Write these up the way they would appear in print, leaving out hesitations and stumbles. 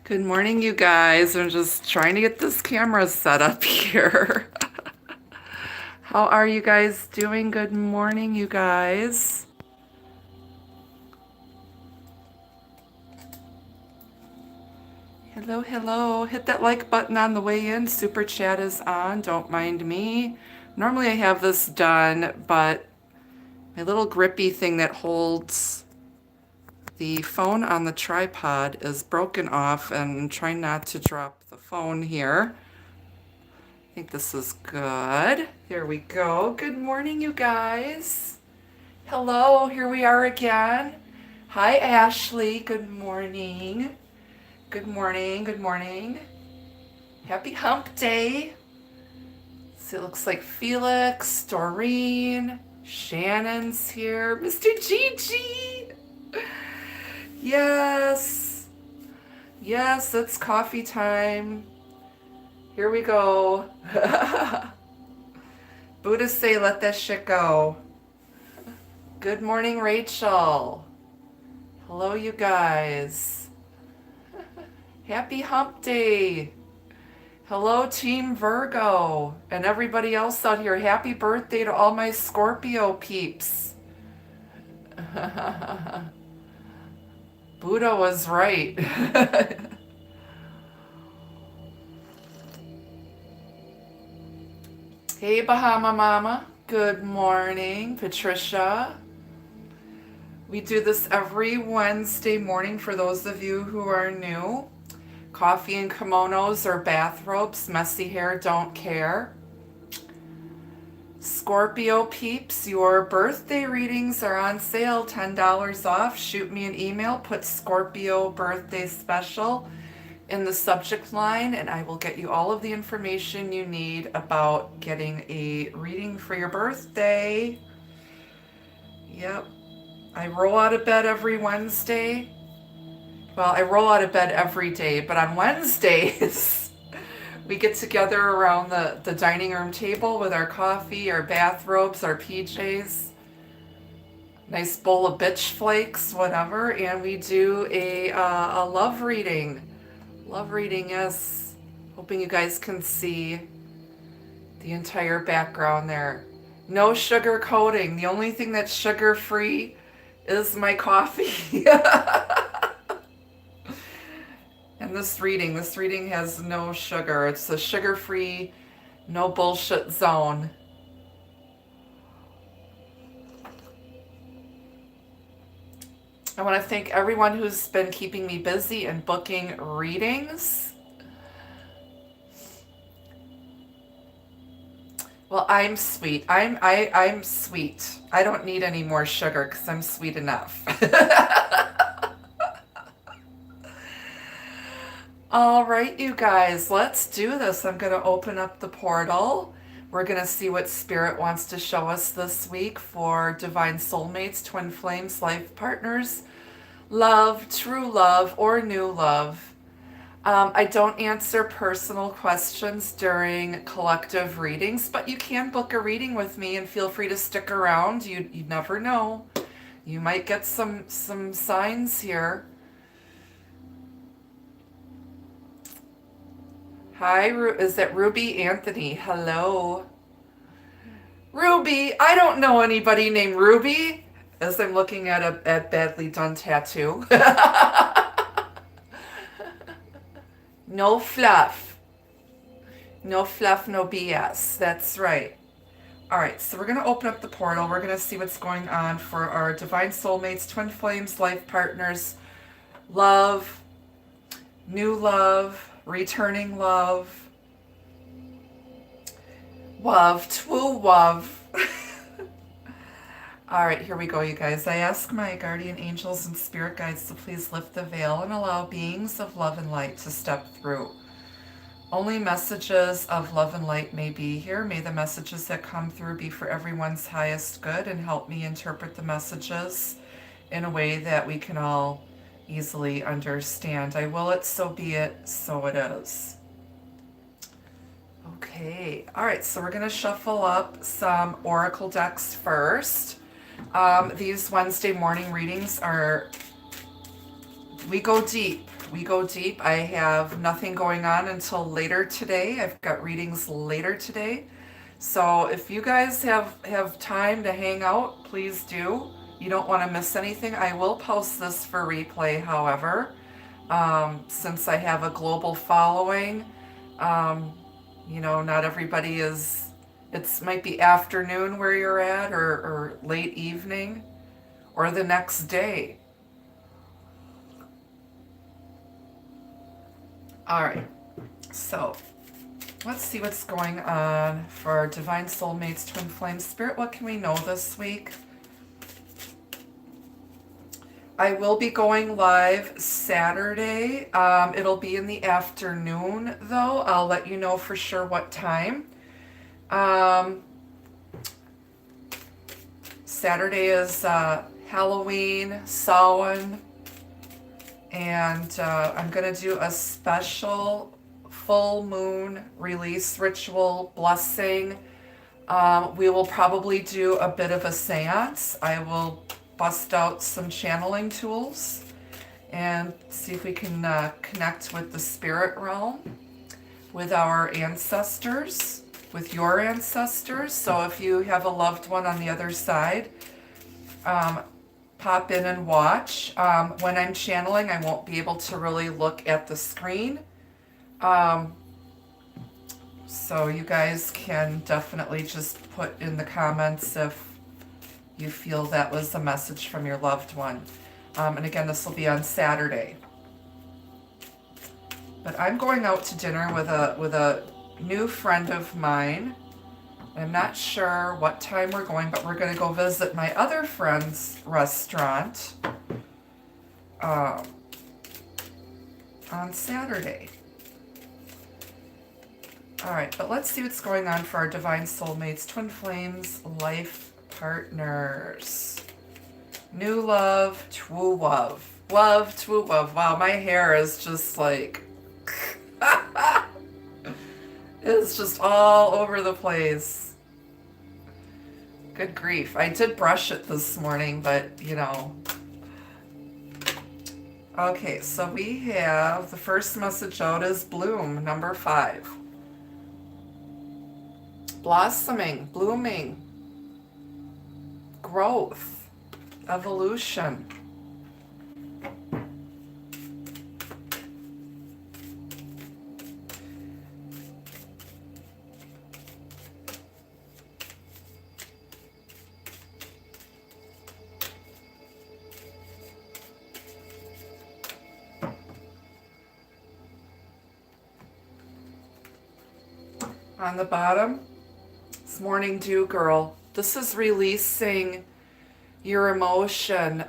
Good morning, you guys. I'm just trying to get this camera set up here. How are you guys doing? Good morning, you guys. Hello, hello. Hit that like button on the way in. Super chat is on. Don't mind me. Normally I have this done, but my little grippy thing that holds the phone on the tripod is broken off, and I'm trying not to drop the phone here. I think this is good. There we go. Good morning, you guys. Hello, here we are again. Hi, Ashley. Good morning. Good morning. Good morning. Happy Hump Day. So it looks like Felix, Doreen, Shannon's here. Mr. Gigi. Yes. Yes, it's coffee time. Here we go. Buddhists say let that shit go. Good morning, Rachel. Hello, you guys. Happy Hump Day. Hello, Team Virgo. And everybody else out here. Happy birthday to all my Scorpio peeps. Buddha was right. Hey, Bahama Mama. Good morning, Patricia. We do this every Wednesday morning for those of you who are new. Coffee and kimonos or bathrobes, messy hair, don't care. Scorpio peeps, your birthday readings are on sale, $10 off. Shoot me an email, put Scorpio birthday special in the subject line, and I will get you all of the information you need about getting a reading for your birthday. Yep. I roll out of bed every Wednesday. Well, I roll out of bed every day, but on Wednesdays, we get together around the dining room table with our coffee, our bathrobes, our PJs, nice bowl of bitch flakes, whatever, and we do a love reading. Love reading, yes. Hoping you guys can see the entire background there. No sugar coating. The only thing that's sugar-free is my coffee. And this reading has no sugar. It's a sugar-free, no bullshit zone. I want to thank everyone who's been keeping me busy and booking readings. Well, I'm sweet. I'm sweet. I don't need any more sugar because I'm sweet enough. All right, you guys, let's do this. I'm going to open up the portal. We're going to see what Spirit wants to show us this week for Divine Soulmates, Twin Flames, Life Partners, Love, True Love, or New Love. I don't answer personal questions during collective readings, but you can book a reading with me and feel free to stick around. You never know. You might get some signs here. Hi, is that Ruby Anthony? Hello. Ruby, I don't know anybody named Ruby, as I'm looking at a badly done tattoo. No fluff. No fluff, no BS. That's right. All right, so we're going to open up the portal. We're going to see what's going on for our Divine Soulmates, Twin Flames, Life Partners, Love, New Love, Returning Love, Love, True Love. All right, here we go, you guys. I ask my guardian angels and spirit guides to please lift the veil and allow beings of love and light to step through. Only messages of love and light may be here. May the messages that come through be for everyone's highest good, and help me interpret the messages in a way that we can all easily understand. I will it, so be it, so it is. Okay, all right, so we're going to shuffle up some oracle decks first. These Wednesday morning readings we go deep. We Go Deep. I have nothing going on until later today. I've got readings later today. So if you guys have time to hang out, please do. You don't want to miss anything. I will post this for replay, however, since I have a global following. Not everybody is, it might be afternoon where you're at, or late evening, or the next day. All right, so let's see what's going on for our Divine Soulmates, Twin Flame Spirit. What can we know this week? I will be going live Saturday. It'll be in the afternoon, though. I'll let you know for sure what time. Saturday is Halloween, Samhain, and I'm going to do a special full moon release ritual blessing. We will probably do a bit of a seance. I will bust out some channeling tools and see if we can connect with the spirit realm, with our ancestors, with your ancestors. So if you have a loved one on the other side, pop in and watch. When I'm channeling, I won't be able to really look at the screen. So you guys can definitely just put in the comments if you feel that was a message from your loved one. And again, this will be on Saturday. But I'm going out to dinner with a new friend of mine. I'm not sure what time we're going, but we're going to go visit my other friend's restaurant on Saturday. All right, but let's see what's going on for our Divine Soulmates, Twin Flames, Life Partners. New love, true love. Love, true love. Wow, my hair is just like... it's just all over the place. Good grief. I did brush it this morning, but, Okay, so we have the first message out is Bloom, number 5. Blossoming, blooming, growth, evolution. On the bottom, it's Morning Dew Girl. This is releasing your emotion,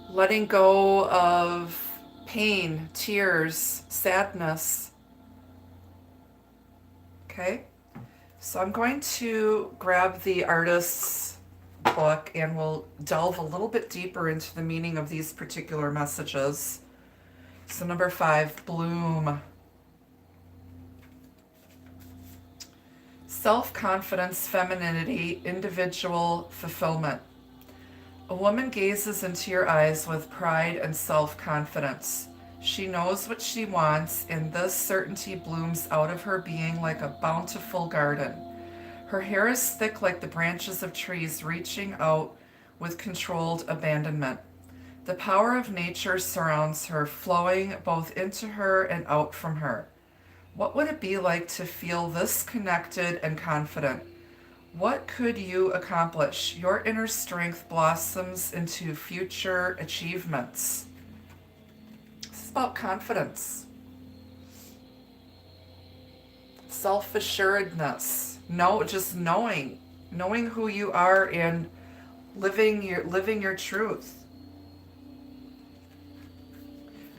letting go of pain, tears, sadness. Okay, so I'm going to grab the artist's book and we'll delve a little bit deeper into the meaning of these particular messages. So number 5, Bloom. Self-confidence, femininity, individual fulfillment. A woman gazes into your eyes with pride and self-confidence. She knows what she wants, and this certainty blooms out of her being like a bountiful garden. Her hair is thick like the branches of trees reaching out with controlled abandonment. The power of nature surrounds her, flowing both into her and out from her. What would it be like to feel this connected and confident? What could you accomplish? Your inner strength blossoms into future achievements. This is about confidence, self-assuredness. Just knowing who you are and living your truth.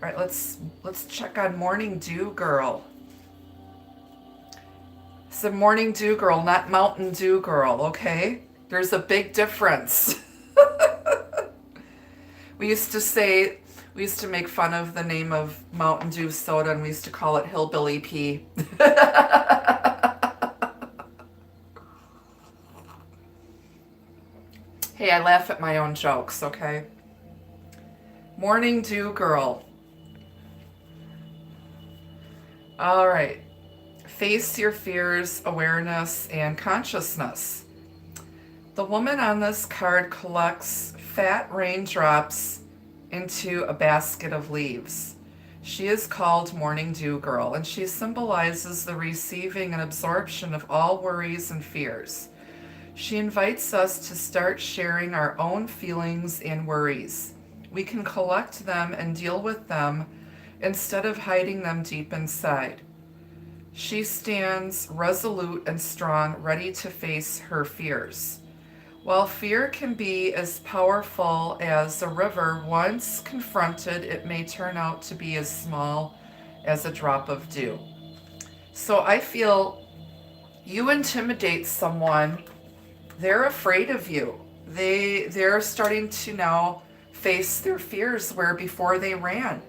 All right, let's check on Morning Dew Girl. It's a Morning Dew Girl, not Mountain Dew Girl, okay? There's a big difference. We used to make fun of the name of Mountain Dew soda, and we used to call it Hillbilly Pea. Hey, I laugh at my own jokes, okay? Morning Dew Girl. All right. Face your fears, awareness, and consciousness. The woman on this card collects fat raindrops into a basket of leaves. She is called Morning Dew Girl, and she symbolizes the receiving and absorption of all worries and fears. She invites us to start sharing our own feelings and worries. We can collect them and deal with them instead of hiding them deep inside. She stands resolute and strong, ready to face her fears. While fear can be as powerful as a river, once confronted, it may turn out to be as small as a drop of dew. So I feel you intimidate someone, they're afraid of you. They're starting to now face their fears where before they ran.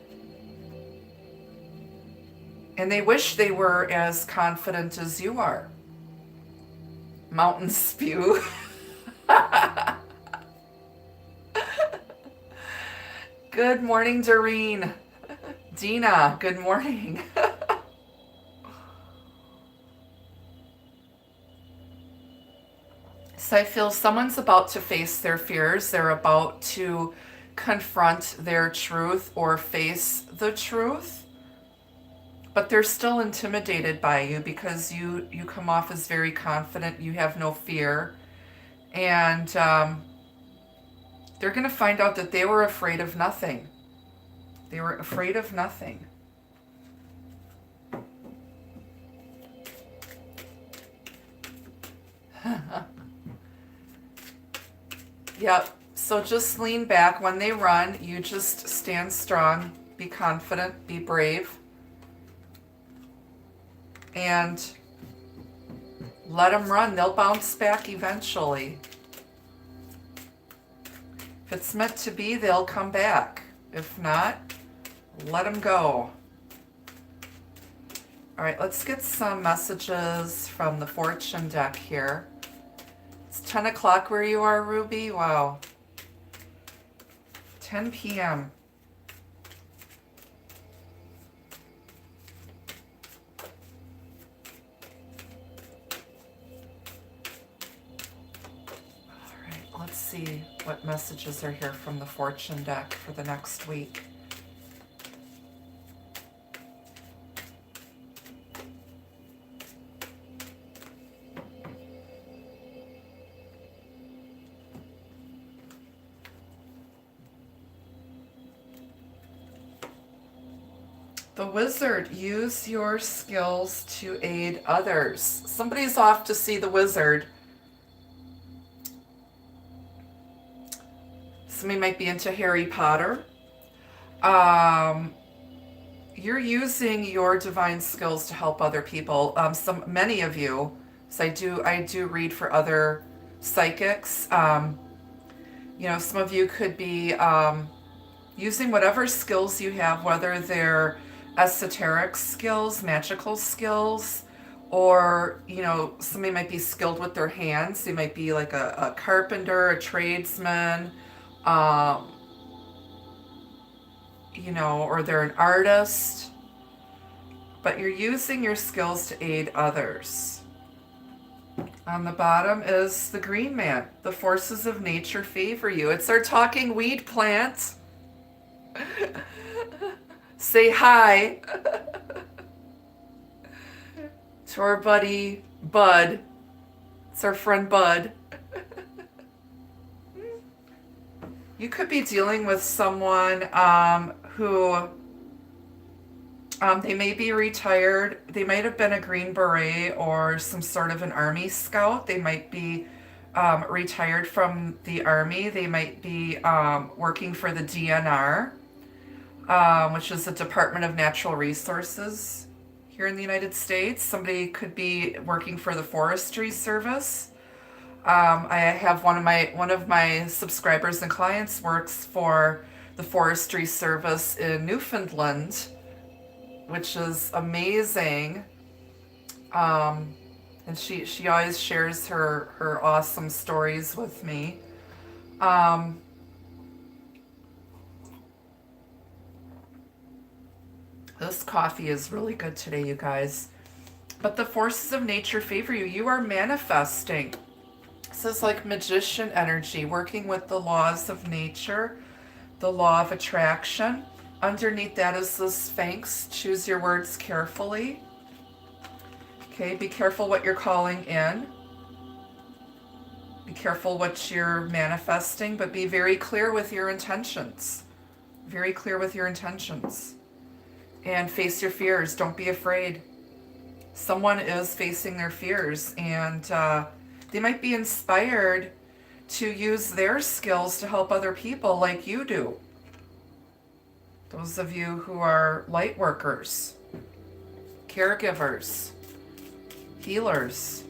And they wish they were as confident as you are. Mountain spew. Good morning, Doreen. Dina, good morning. So I feel someone's about to face their fears. They're about to confront their truth or face the truth. But they're still intimidated by you because you come off as very confident. You have no fear. And they're going to find out that they were afraid of nothing. They were afraid of nothing. Yep. So just lean back. When they run, you just stand strong, be confident, be brave, and let them run. They'll bounce back eventually. If it's meant to be, they'll come back. If not, let them go. All right, let's get some messages from the fortune deck here. It's 10 o'clock where you are, Ruby. Wow. 10 p.m. All right, let's see what messages are here from the fortune deck for the next week. The wizard, use your skills to aid others. Somebody's off to see the wizard. Somebody might be into Harry Potter. You're using your divine skills to help other people. Many of you, so I do read for other psychics. Some of you could be using whatever skills you have, whether they're esoteric skills, magical skills, or, somebody might be skilled with their hands. They might be like a carpenter, a tradesman, or they're an artist. But you're using your skills to aid others. On the bottom is the green man. The forces of nature favor you. It's our talking weed plant. Say hi to our buddy Bud. It's our friend Bud. You could be dealing with someone who they may be retired. They might have been a Green Beret or some sort of an Army scout. They might be retired from the Army. They might be working for the DNR. Which is the Department of Natural Resources here in the United States. Somebody could be working for the Forestry Service. I have one of my subscribers and clients works for the Forestry Service in Newfoundland, which is amazing. And she always shares her awesome stories with me. This coffee is really good today, you guys. But the forces of nature favor you. You are manifesting. This is like magician energy, working with the laws of nature, the law of attraction. Underneath that is the Sphinx. Choose your words carefully. Okay, be careful what you're calling in. Be careful what you're manifesting, but be very clear with your intentions. Very clear with your intentions. And face your fears. Don't be afraid. Someone is facing their fears, and they might be inspired to use their skills to help other people like you do. Those of you who are light workers, caregivers, healers.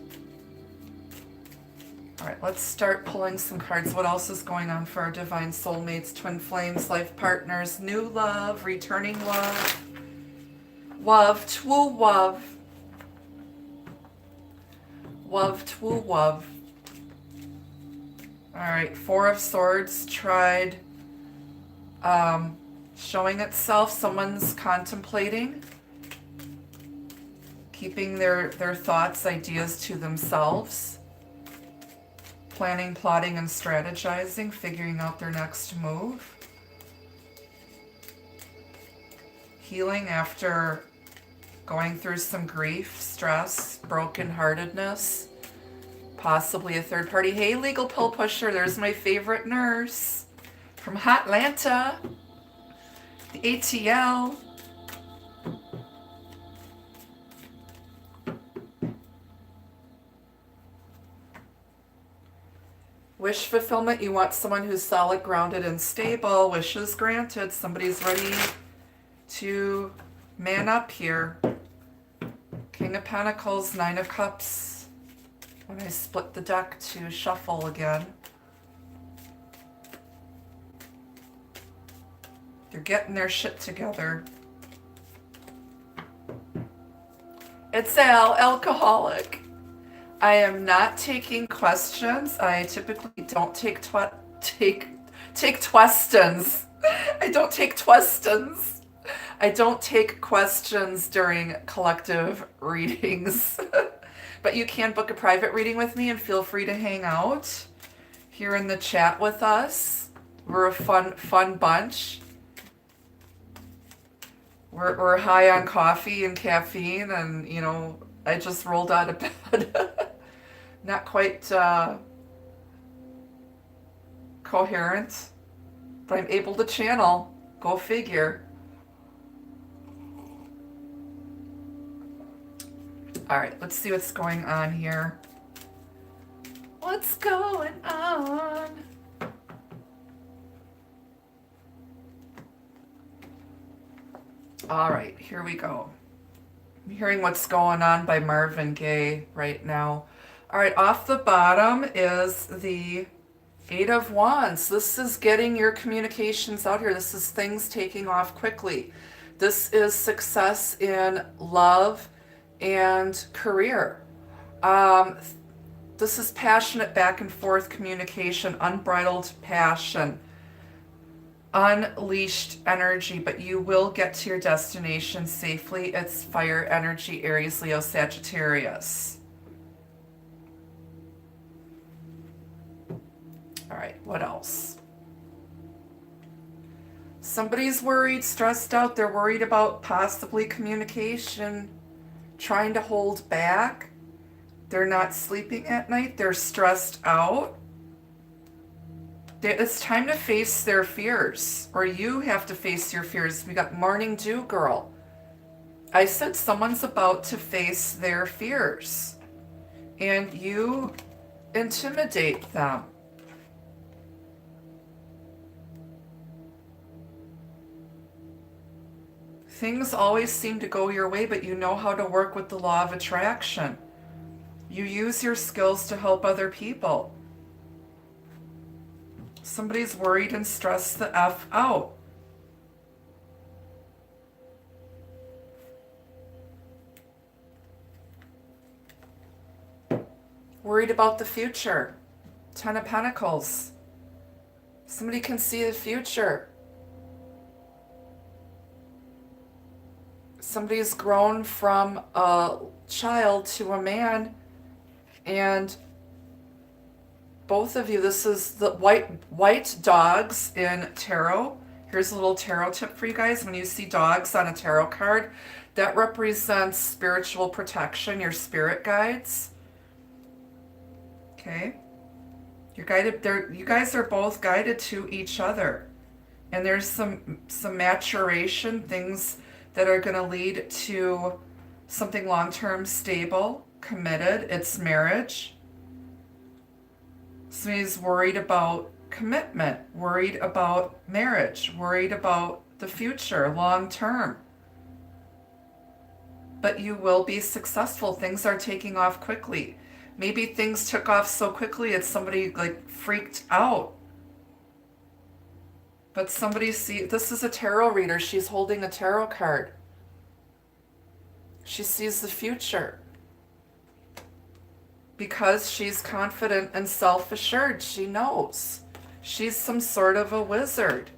All right, let's start pulling some cards. What else is going on for our divine soulmates, twin flames, life partners, new love, returning love, love, twoo love, love, twoo love. All right, Four of Swords tried showing itself. Someone's contemplating, keeping their thoughts, ideas to themselves, planning, plotting, and strategizing, figuring out their next move. Healing after going through some grief, stress, brokenheartedness, possibly a third party. Hey, legal pill pusher, there's my favorite nurse from Hotlanta, the ATL. Wish fulfillment, you want someone who's solid, grounded, and stable. Wishes granted. Somebody's ready to man up here. King of Pentacles, Nine of Cups. When I split the deck to shuffle again. They're getting their shit together. It's Al, alcoholic. I am not taking questions. I typically don't take twestons. I don't take twestons. I don't take questions during collective readings. But you can book a private reading with me and feel free to hang out here in the chat with us. We're a fun bunch. We're high on coffee and caffeine, and you know, I just rolled out of bed. Not quite coherent, but I'm able to channel. Go figure. All right, let's see what's going on here. What's going on? All right, here we go. I'm hearing What's Going On by Marvin Gaye right now. All right, off the bottom is the Eight of Wands. This is getting your communications out here. This is things taking off quickly. This is success in love and career. This is passionate back and forth communication, unbridled passion, unleashed energy, but you will get to your destination safely. It's fire energy, Aries, Leo, Sagittarius. All right, what else? Somebody's worried, stressed out. They're worried about possibly communication, trying to hold back. They're not sleeping at night. They're stressed out. It's time to face their fears, or you have to face your fears. We got Morning Dew Girl. I said someone's about to face their fears, and you intimidate them. Things always seem to go your way, but you know how to work with the law of attraction. You use your skills to help other people. Somebody's worried and stressed the F out. Worried about the future. Ten of Pentacles. Somebody can see the future. somebody's grown from a child to a man, and both of you, this is the white dogs in tarot. Here's a little tarot tip for you guys. When you see dogs on a tarot card, that represents spiritual protection, your spirit guides. Okay? You're guided there. You guys are both guided to each other. And there's some maturation, things that are going to lead to something long-term, stable, committed. It's marriage. Somebody's worried about commitment, worried about marriage, worried about the future, long-term. But you will be successful. Things are taking off quickly. Maybe things took off so quickly it's somebody like freaked out. But somebody this is a tarot reader. She's holding a tarot card. She sees the future. Because she's confident and self-assured, she knows. She's some sort of a wizard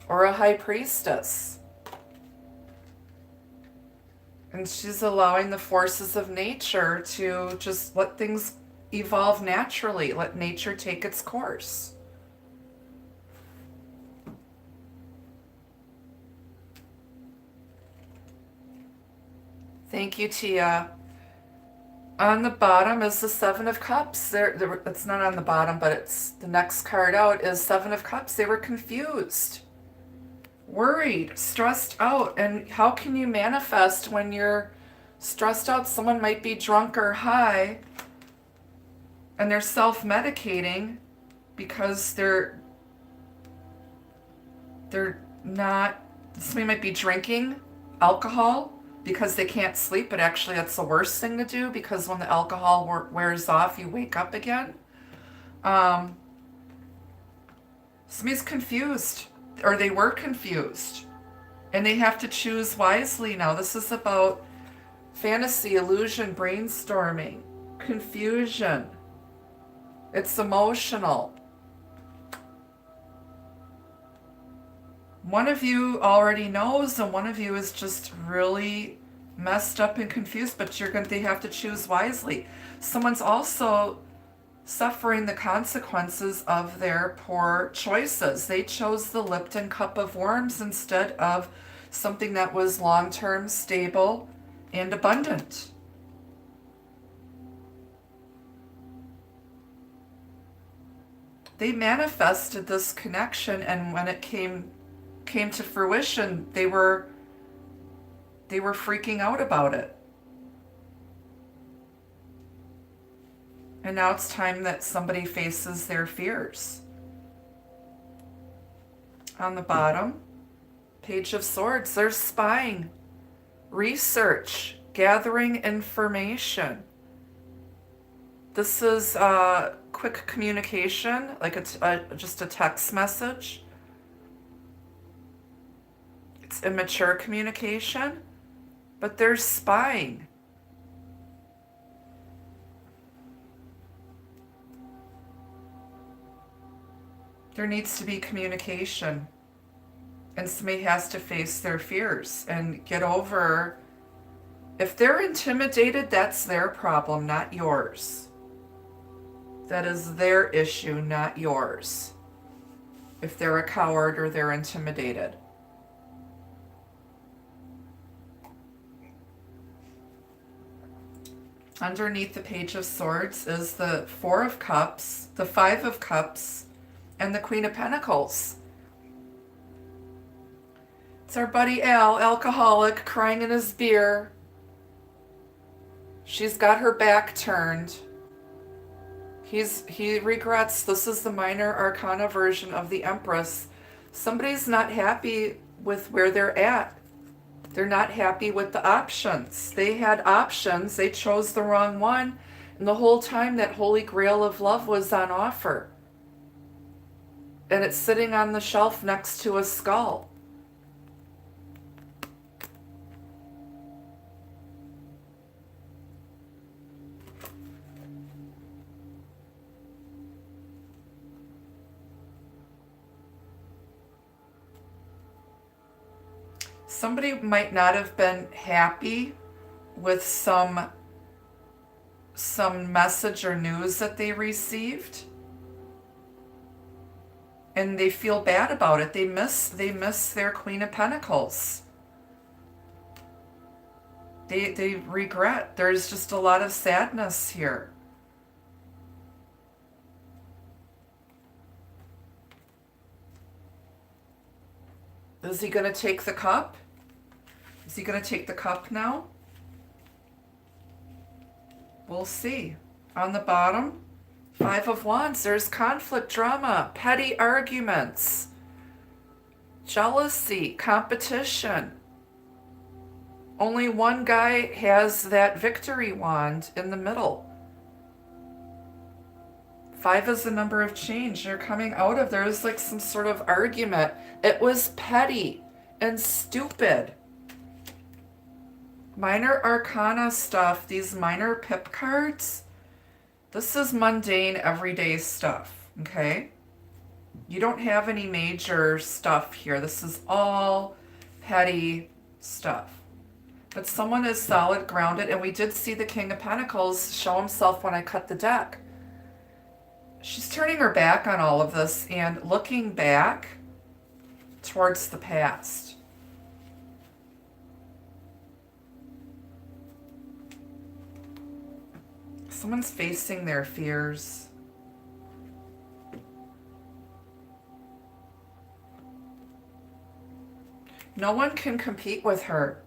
or a high priestess. And she's allowing the forces of nature to just let things evolve naturally, let nature take its course. Thank you, Tia. On the bottom is the Seven of Cups. It's not on the bottom, but it's the next card out is Seven of Cups. They were confused, worried, stressed out. And how can you manifest when you're stressed out? Someone might be drunk or high and they're self-medicating because they're not, somebody might be drinking alcohol because they can't sleep, but actually that's the worst thing to do, because when the alcohol wears off, you wake up again. Somebody's confused, or they were confused, and they have to choose wisely now. This is about fantasy, illusion, brainstorming, confusion. It's emotional. One of you already knows, and one of you is just really messed up and confused, but they have to choose wisely. Someone's also suffering the consequences of their poor choices. They chose the Lipton cup of worms instead of something that was long-term, stable, and abundant. They manifested this connection, and when it came to fruition, they were freaking out about it. And now it's time that somebody faces their fears. On the bottom, Page of Swords, there's spying, research, gathering information. This is quick communication, like just a text message. It's immature communication, but there's spying. There needs to be communication, and somebody has to face their fears and get over. If they're intimidated, that's their problem, not yours. That is their issue, not yours. If they're a coward or they're intimidated. Underneath the Page of Swords is the Four of Cups, the Five of Cups, and the Queen of Pentacles. It's our buddy Al, alcoholic, crying in his beer. She's got her back turned. He regrets. This is the minor arcana version of the Empress. Somebody's not happy with where they're at. They're not happy with the options. They had options. They chose the wrong one. And the whole time that Holy Grail of love was on offer. And it's sitting on the shelf next to a skull. Somebody might not have been happy with some message or news that they received, and they feel bad about it. They miss their Queen of Pentacles. They regret. There's just a lot of sadness here. Is he going to take the cup? Is he going to take the cup now? We'll see. On the bottom, Five of Wands, there's conflict, drama, petty arguments, jealousy, competition. Only one guy has that victory wand in the middle. 5 is the number of change. You're coming out of, there was like some sort of argument. It was petty and stupid. Minor arcana stuff, these minor pip cards, this is mundane, everyday stuff, okay? You don't have any major stuff here. This is all petty stuff. But someone is solid, grounded, and we did see the King of Pentacles show himself when I cut the deck. She's turning her back on all of this and looking back towards the past. Someone's facing their fears. No one can compete with her.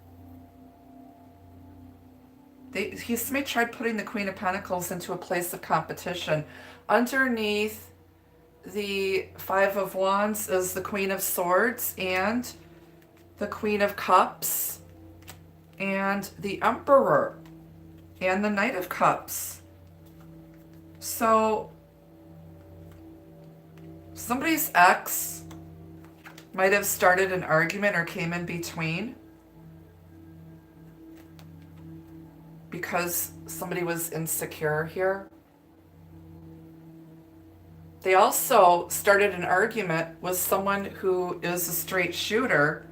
Somebody tried putting the Queen of Pentacles into a place of competition. Underneath the Five of Wands is the Queen of Swords and the Queen of Cups and the Emperor and the Knight of Cups. So somebody's ex might have started an argument or came in between because somebody was insecure here. They also started an argument with someone who is a straight shooter.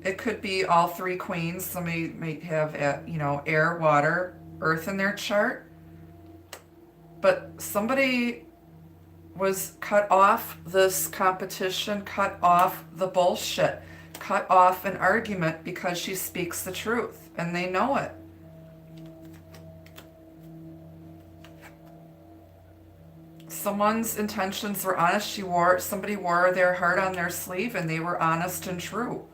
It could be all 3 queens. Somebody might have, air, water, earth in their chart. But somebody was cut off this competition, cut off the bullshit, cut off an argument because she speaks the truth, and they know it. Someone's intentions were honest. Somebody wore their heart on their sleeve and they were honest and true.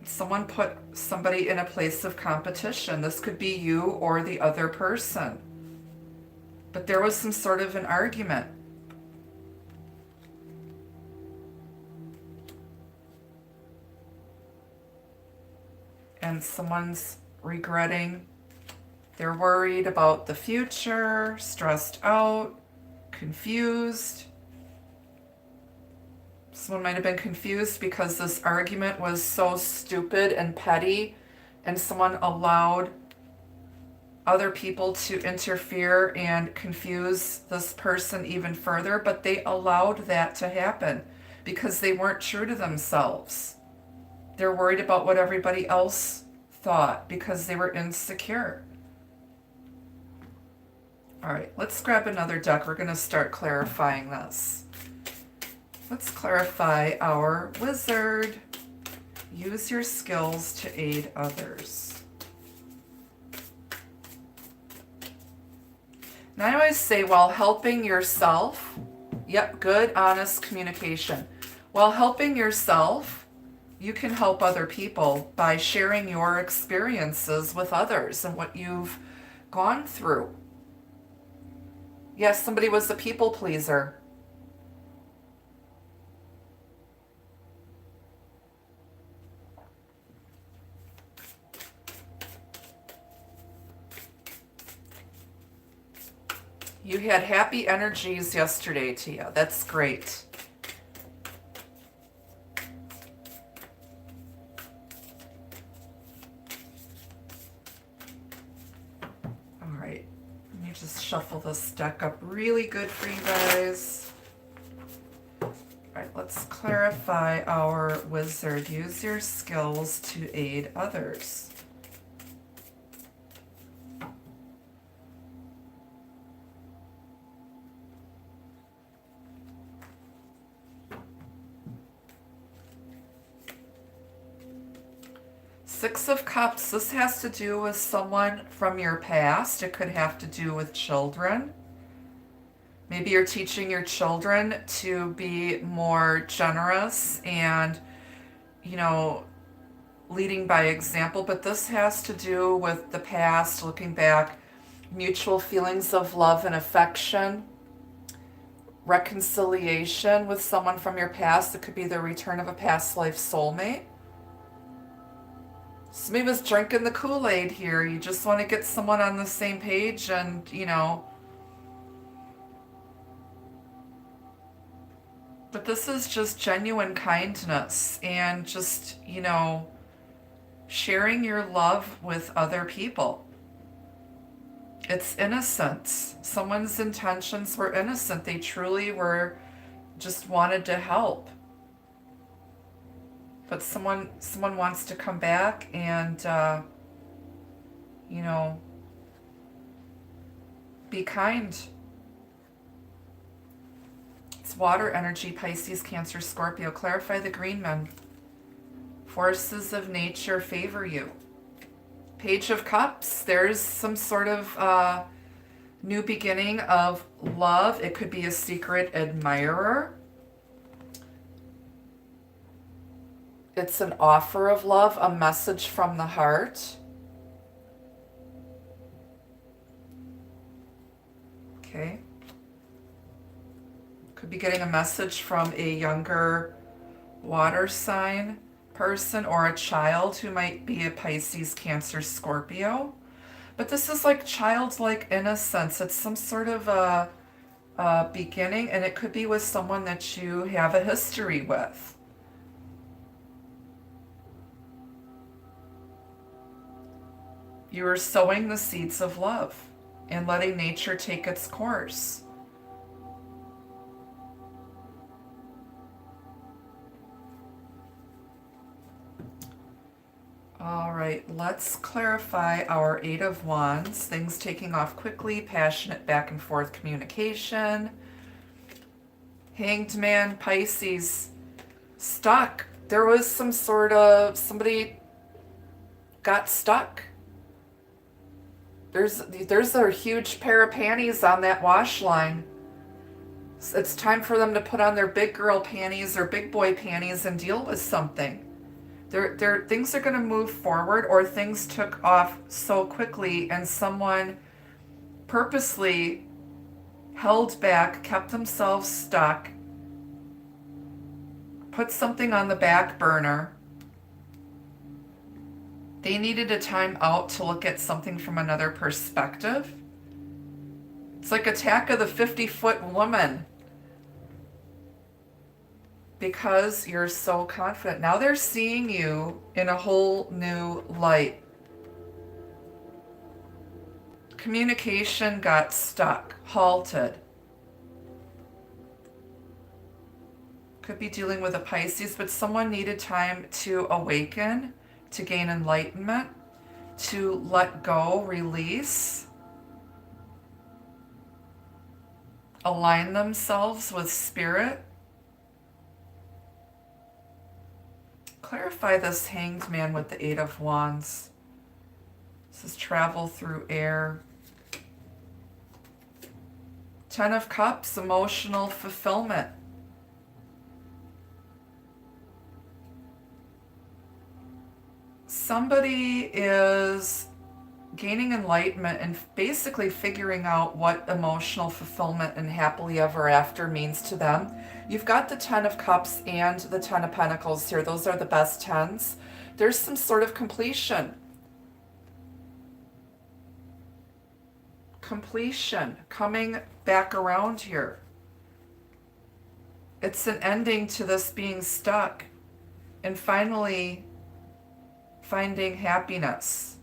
Someone put somebody in a place of competition. This could be you or the other person. But there was some sort of an argument. And someone's regretting. They're worried about the future, stressed out, confused. Someone might have been confused because this argument was so stupid and petty, and someone allowed other people to interfere and confuse this person even further, but they allowed that to happen because they weren't true to themselves. They're worried about what everybody else thought because they were insecure. All right, let's grab another deck. We're going to start clarifying this. Let's clarify our wizard. Use your skills to aid others. Now I always say, while helping yourself, yep, good, honest communication. While helping yourself, you can help other people by sharing your experiences with others and what you've gone through. Yes, somebody was a people pleaser. You had happy energies yesterday, Tia. That's great. All right. Let me just shuffle this deck up really good for you guys. All right, let's clarify our wizard. Use your skills to aid others. Six of Cups. This has to do with someone from your past. It could have to do with children. Maybe you're teaching your children to be more generous and, you know, leading by example. But this has to do with the past, looking back, mutual feelings of love and affection, reconciliation with someone from your past. It could be the return of a past life soulmate. Somebody was drinking the Kool-Aid here. You just want to get someone on the same page and, you know. But this is just genuine kindness and just, you know, sharing your love with other people. It's innocence. Someone's intentions were innocent. They truly were, just wanted to help. But someone wants to come back and, you know, be kind. It's water energy, Pisces, Cancer, Scorpio. Clarify the green men. Forces of nature favor you. Page of Cups. There's some sort of new beginning of love. It could be a secret admirer. It's an offer of love, a message from the heart. Okay. Could be getting a message from a younger water sign person or a child who might be a Pisces, Cancer, Scorpio. But this is like childlike innocence. It's some sort of a beginning, and it could be with someone that you have a history with. You are sowing the seeds of love and letting nature take its course. All right, let's clarify our Eight of Wands. Things taking off quickly, passionate back and forth communication. Hanged Man, Pisces, stuck. There was some sort of, somebody got stuck. There's a huge pair of panties on that wash line. It's time for them to put on their big girl panties or big boy panties and deal with something. Things are going to move forward, or things took off so quickly and someone purposely held back, kept themselves stuck, put something on the back burner. They needed a time out to look at something from another perspective. It's like Attack of the 50-Foot Woman. Because you're so confident. Now they're seeing you in a whole new light. Communication got stuck, halted. Could be dealing with a Pisces, but someone needed time to awaken, to gain enlightenment, to let go, release, align themselves with spirit. Clarify this Hanged Man with the Eight of Wands. This is travel through air. Ten of Cups, emotional fulfillment. Somebody is gaining enlightenment and basically figuring out what emotional fulfillment and happily ever after means to them. You've got the Ten of Cups and the Ten of Pentacles here. Those are the best tens. There's some sort of completion. Completion coming back around here. It's an ending to this being stuck and finally finding happiness.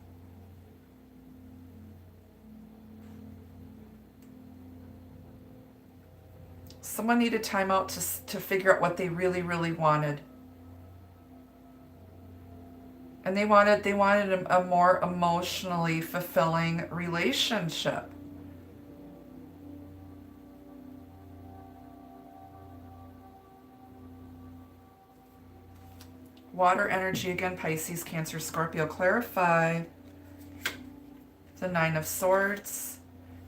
Someone needed time out to figure out what they really, really wanted. And they wanted a more emotionally fulfilling relationship. Water energy again, Pisces, Cancer, Scorpio. Clarify the Nine of Swords.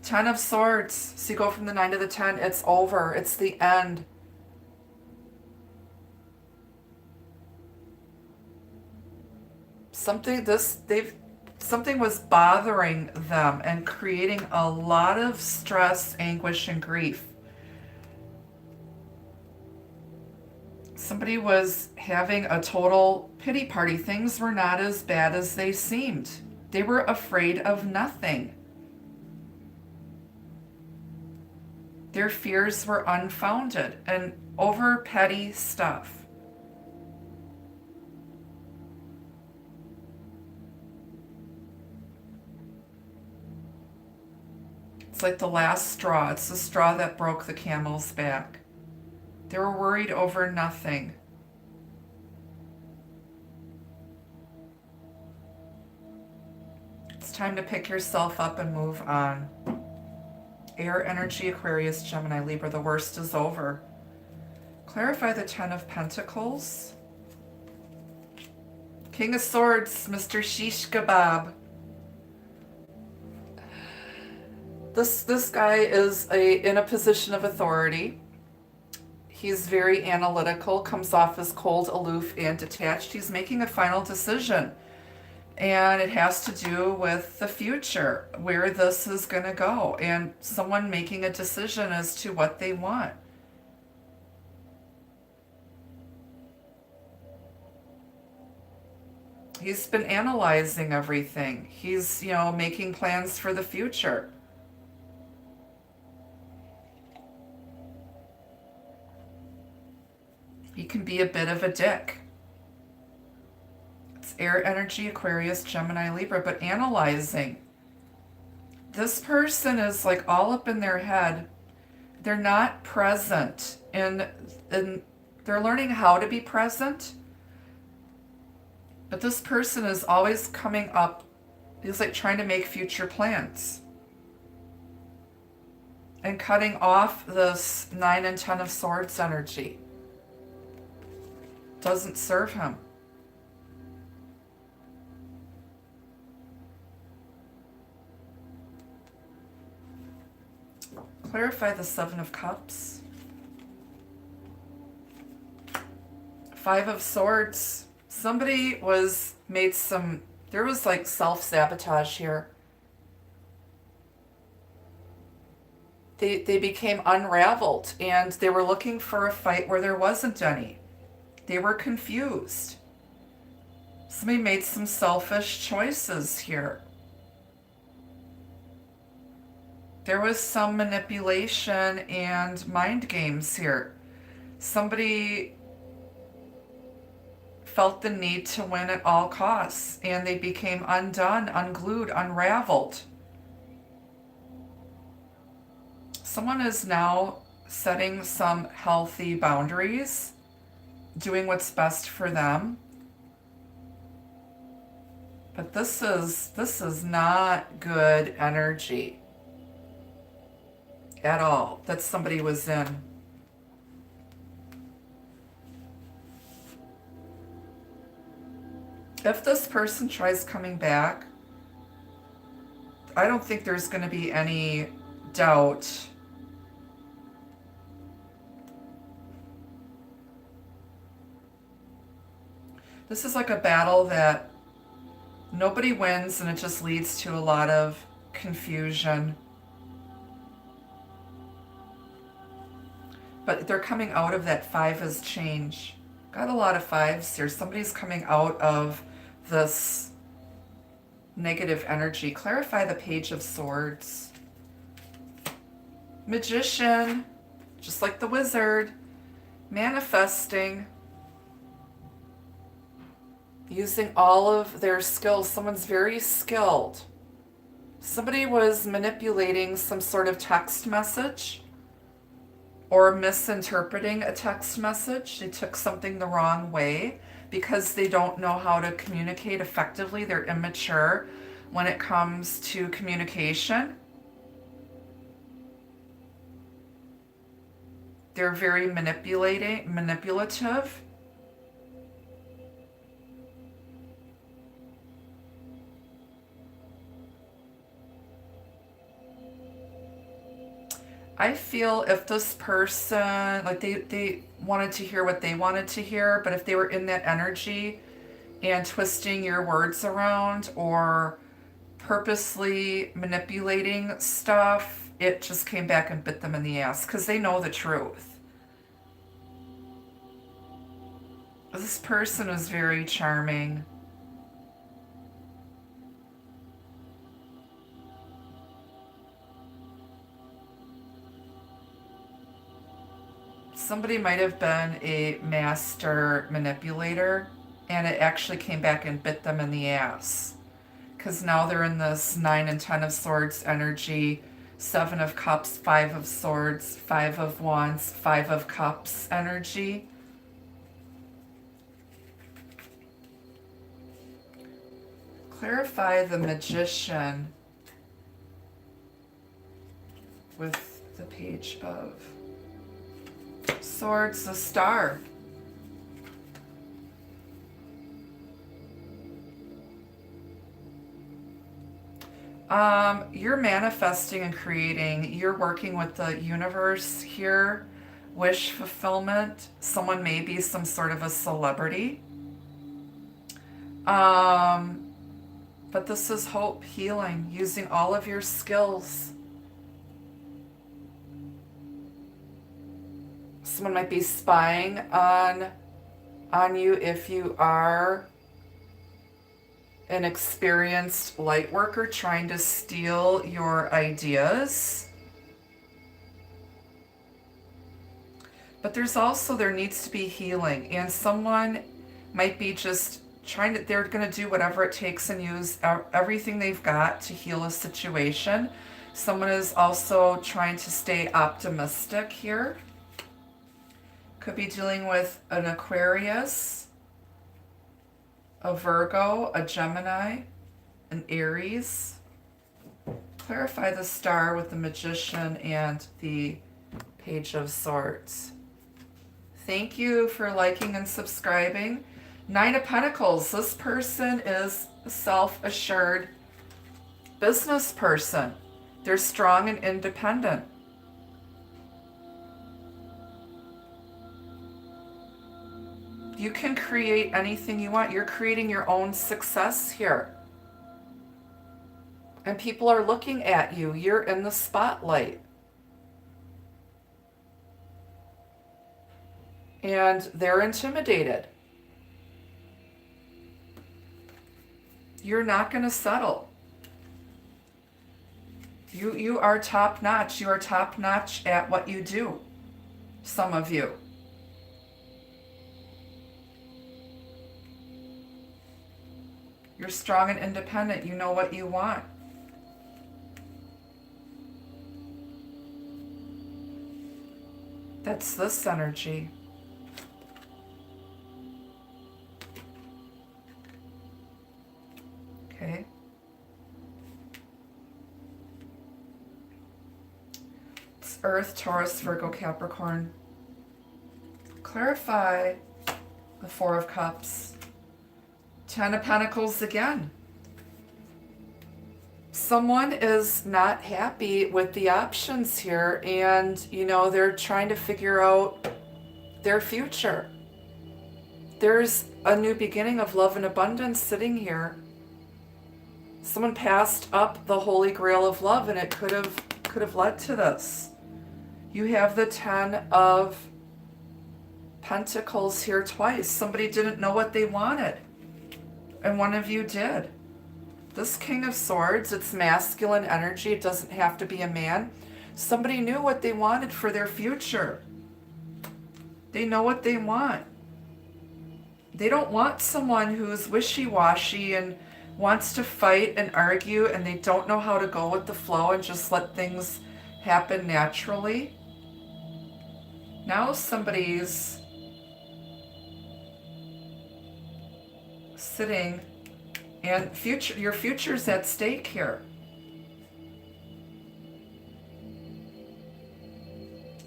10 of Swords. So you go from the 9 to the 10. It's over. It's the end. Something was bothering them and creating a lot of stress, anguish, and grief. Somebody was having a total pity party. Things were not as bad as they seemed. They were afraid of nothing. Their fears were unfounded and over petty stuff. It's like the last straw. It's the straw that broke the camel's back. They were worried over nothing. It's time to pick yourself up and move on. Air energy, Aquarius, Gemini, Libra, the worst is over. Clarify the 10 of Pentacles. King of Swords, Mr. Shish Kebab. This guy is in a position of authority. He's very analytical, comes off as cold, aloof, and detached. He's making a final decision. And it has to do with the future, where this is going to go, and someone making a decision as to what they want. He's been analyzing everything. He's, making plans for the future. He can be a bit of a dick. It's air energy, Aquarius, Gemini, Libra, but analyzing. This person is like all up in their head. They're not present, and they're learning how to be present. But this person is always coming up. He's like trying to make future plans. And cutting off this 9 and 10 of Swords energy. Doesn't serve him. Clarify the 7 of Cups. 5 of Swords. Somebody there was like self-sabotage here. They became unraveled, and they were looking for a fight where there wasn't any. They were confused. Somebody made some selfish choices here. There was some manipulation and mind games here. Somebody felt the need to win at all costs, and they became undone, unglued, unraveled. Someone is now setting some healthy boundaries, doing what's best for them. But this is not good energy at all that somebody was in. If this person tries coming back, I don't think there's going to be any doubt. This is like a battle that nobody wins, and it just leads to a lot of confusion. But they're coming out of that. 5 is change. Got a lot of 5s here. Somebody's coming out of this negative energy. Clarify the Page of Swords. Magician, just like the Wizard, manifesting, using all of their skills. Someone's very skilled. Somebody was manipulating some sort of text message or misinterpreting a text message. They took something the wrong way because they don't know how to communicate effectively. They're immature when it comes to communication. They're very manipulative. I feel if this person, like they wanted to hear what they wanted to hear, but if they were in that energy and twisting your words around or purposely manipulating stuff, it just came back and bit them in the ass because they know the truth. This person is very charming. Somebody might have been a master manipulator and it actually came back and bit them in the ass. Because now they're in this 9 and 10 of Swords energy, 7 of Cups, 5 of Swords, 5 of Wands, 5 of Cups energy. Clarify the Magician with the Page of Swords, the Star. You're manifesting and creating. You're working with the universe here. Wish fulfillment. Someone may be some sort of a celebrity. But this is hope, healing, using all of your skills. Someone might be spying on you if you are an experienced light worker trying to steal your ideas. But there needs to be healing, and someone might be just they're going to do whatever it takes and use everything they've got to heal a situation. Someone is also trying to stay optimistic here. Could be dealing with an Aquarius, a Virgo, a Gemini, an Aries. Clarify the Star with the Magician and the Page of Swords. Thank you for liking and subscribing. 9 of Pentacles. This person is a self-assured business person. They're strong and independent. You can create anything you want. You're creating your own success here. And people are looking at you. You're in the spotlight. And they're intimidated. You're not going to settle. You are top notch. You are top notch at what you do. Some of you. You're strong and independent. You know what you want. That's this energy. Okay. It's Earth, Taurus, Virgo, Capricorn. Clarify the 4 of Cups. 10 of Pentacles again. Someone is not happy with the options here, and they're trying to figure out their future. There's a new beginning of love and abundance sitting here. Someone passed up the Holy Grail of love, and it could have led to this. You have the 10 of Pentacles here twice. Somebody didn't know what they wanted, and one of you did. This King of Swords, it's masculine energy. It doesn't have to be a man. Somebody knew what they wanted for their future. They know what they want. They don't want someone who's wishy-washy and wants to fight and argue, and they don't know how to go with the flow and just let things happen naturally. Now somebody's sitting and your future's at stake here.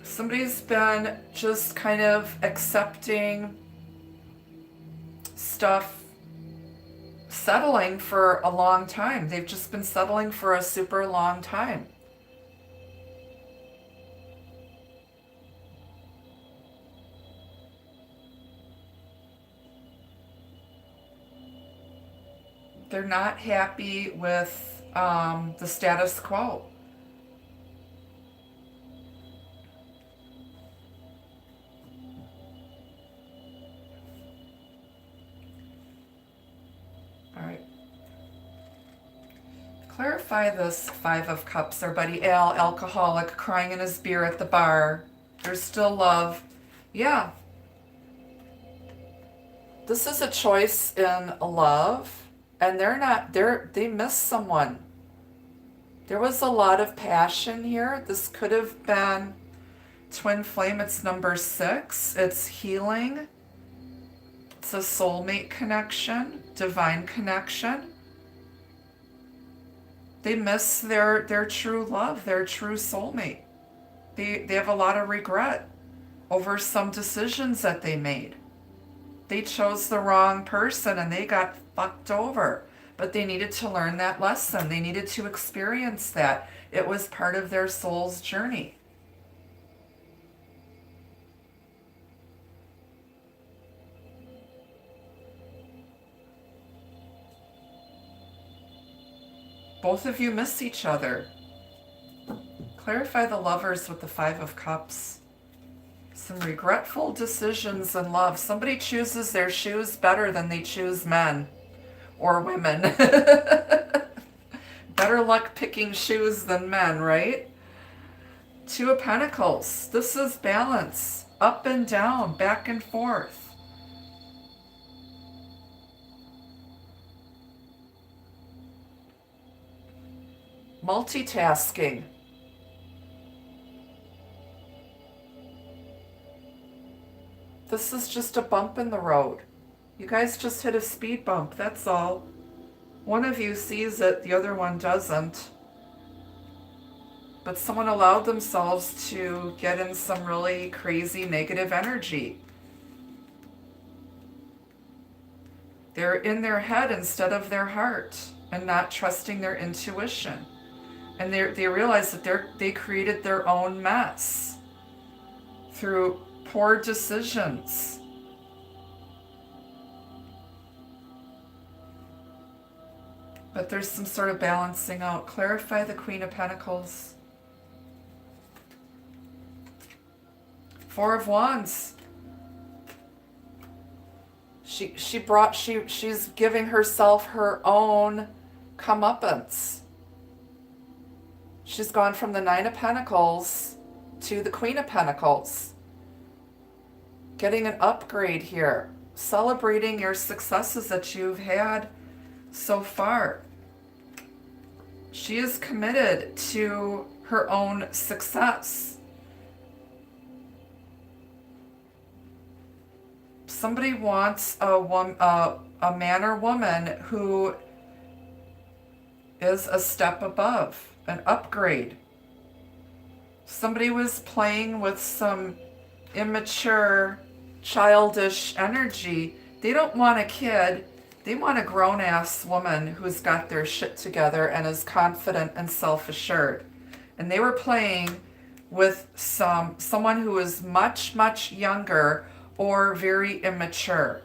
Somebody's been just kind of accepting stuff, settling for a long time. They've just been settling for a super long time. They're not happy with the status quo. All right. Clarify this Five of Cups. Our buddy Al, alcoholic, crying in his beer at the bar. There's still love. Yeah. This is a choice in love. And they miss someone. There was a lot of passion here. This could have been twin flame. It's number 6. It's healing. It's a soulmate connection, divine connection. They miss their true love, their true soulmate. They have a lot of regret over some decisions that they made. They chose the wrong person and they got fucked over. But they needed to learn that lesson. They needed to experience that. It was part of their soul's journey. Both of you miss each other. Clarify the lovers with the Five of Cups. Some regretful decisions in love. Somebody chooses their shoes better than they choose men or women. Better luck picking shoes than men, right? Two of Pentacles. This is balance. Up and down, back and forth. Multitasking. This is just a bump in the road. You guys just hit a speed bump, that's all. One of you sees it, the other one doesn't. But someone allowed themselves to get in some really crazy negative energy. They're in their head instead of their heart and not trusting their intuition. And they realize that they created their own mess through poor decisions. But there's some sort of balancing out. Clarify the Queen of Pentacles. Four of Wands. She's giving herself her own comeuppance. She's gone from the Nine of Pentacles to the Queen of Pentacles. Getting an upgrade here. Celebrating your successes that you've had so far. She is committed to her own success. Somebody wants a man or woman who is a step above, an upgrade. Somebody was playing with some immature, childish energy. They don't want a kid. They want a grown-ass woman who's got their shit together and is confident and self-assured. And they were playing with someone who is much, much younger or very immature,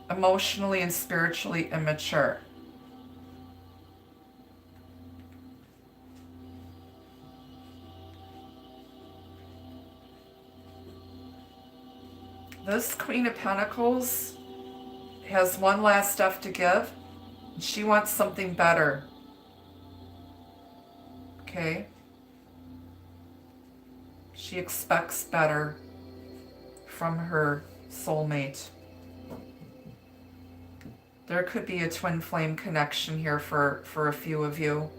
emotionally and spiritually immature. This Queen of Pentacles has one last stuff to give. She wants something better. Okay? She expects better from her soulmate. There could be a twin flame connection here for a few of you.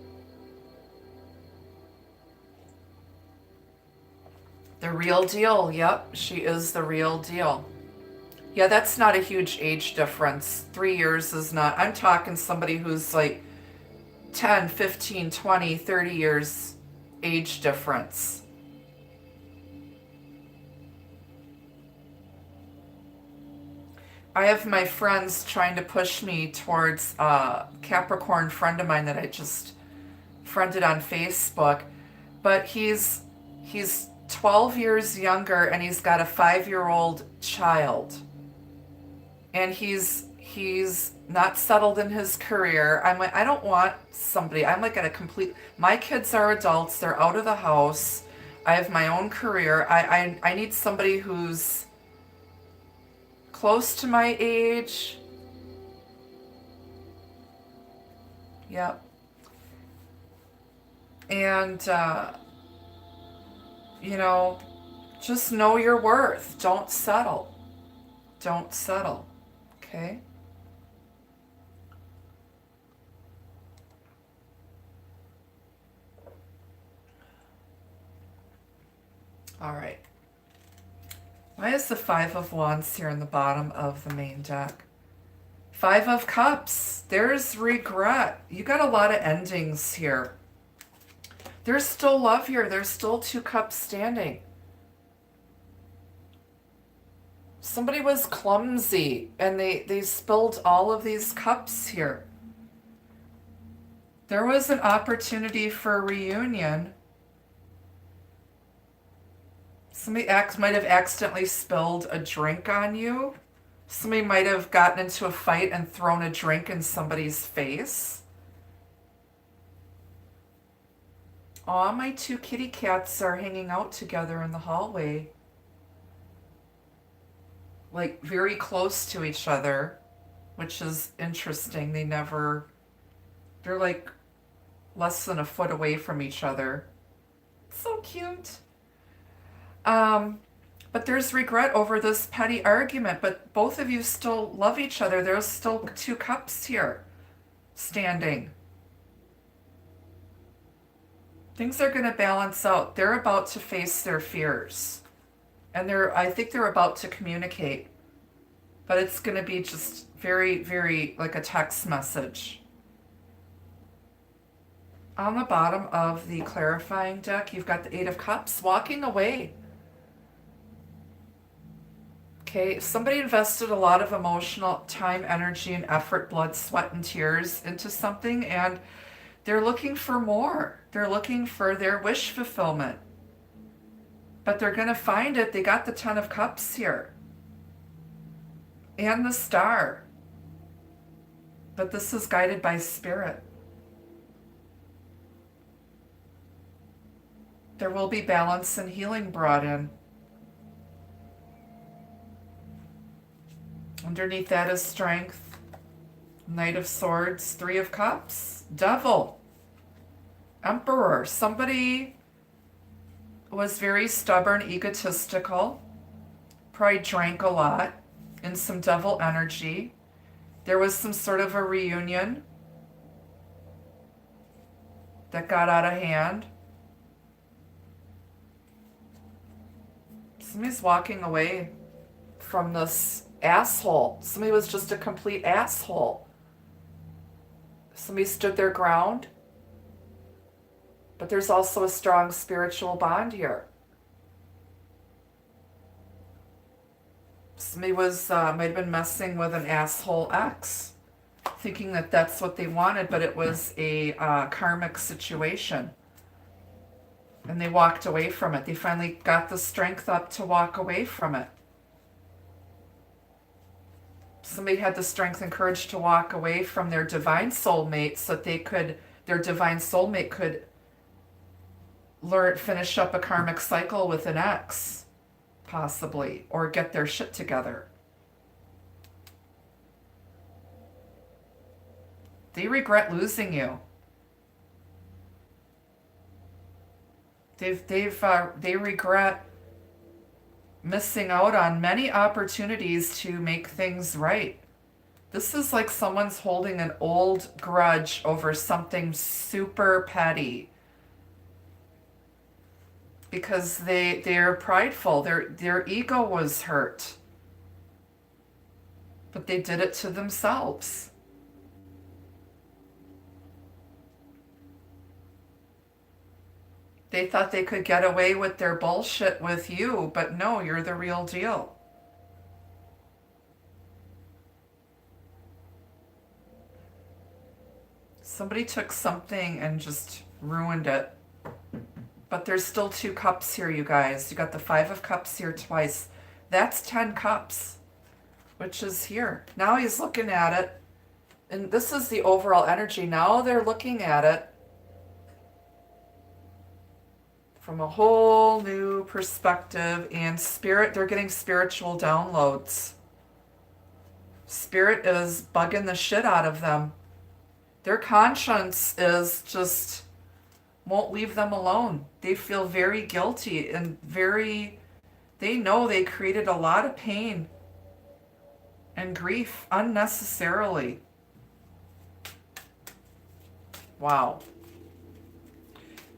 The real deal. Yep, she is the real deal. Yeah, that's not a huge age difference. 3 years is not. I'm talking somebody who's like 10, 15, 20, 30 years age difference. I have my friends trying to push me towards a Capricorn friend of mine that I just friended on Facebook, but he's 12 years younger and he's got a 5-year-old child. And he's not settled in his career. I'm like, I don't want somebody. I'm like at a complete. My kids are adults. They're out of the house. I have my own career. I need somebody who's close to my age. Yep. And you know, just know your worth. Don't settle. Don't settle. Okay. All right. Why is the Five of Wands here in the bottom of the main deck? Five of Cups. There's regret. You got a lot of endings here. There's still love here. There's still 2 cups standing. Somebody was clumsy and they spilled all of these cups here. There was an opportunity for a reunion. Somebody might have accidentally spilled a drink on you. Somebody might have gotten into a fight and thrown a drink in somebody's face. Aw, my 2 kitty cats are hanging out together in the hallway. Like very close to each other, which is interesting. They're like less than a foot away from each other. So cute. But there's regret over this petty argument, but both of you still love each other. There's still 2 cups here standing. Things are going to balance out. They're about to face their fears. And I think they're about to communicate. But it's going to be just very, very like a text message. On the bottom of the clarifying deck, you've got the 8 of Cups walking away. Okay, somebody invested a lot of emotional time, energy, and effort, blood, sweat, and tears into something, and they're looking for more. They're looking for their wish fulfillment. But they're going to find it. They got the 10 of Cups here. And the Star. But this is guided by Spirit. There will be balance and healing brought in. Underneath that is Strength. Knight of Swords, 3 of Cups, Devil, Emperor. Somebody was very stubborn, egotistical, probably drank a lot, in some devil energy. There was some sort of a reunion that got out of hand. Somebody's walking away from this asshole. Somebody was just a complete asshole. Somebody stood their ground. But there's also a strong spiritual bond here. Somebody might have been messing with an asshole ex, thinking that that's what they wanted, but it was a karmic situation. And they walked away from it. They finally got the strength up to walk away from it. Somebody had the strength and courage to walk away from their divine soulmate so that their divine soulmate could finish up a karmic cycle with an ex, possibly, or get their shit together. They regret losing you. They regret missing out on many opportunities to make things right. This is like someone's holding an old grudge over something super petty. because they're prideful. Their ego was hurt. But they did it to themselves. They thought they could get away with their bullshit with you, but no, you're the real deal. Somebody took something and just ruined it. But there's still 2 cups here, you guys. You got the 5 of cups here twice. That's 10 cups, which is here. Now he's looking at it. And this is the overall energy. Now they're looking at it from a whole new perspective. And spirit, they're getting spiritual downloads. Spirit is bugging the shit out of them. Their conscience is just won't leave them alone. They feel very guilty and they know they created a lot of pain and grief unnecessarily. Wow.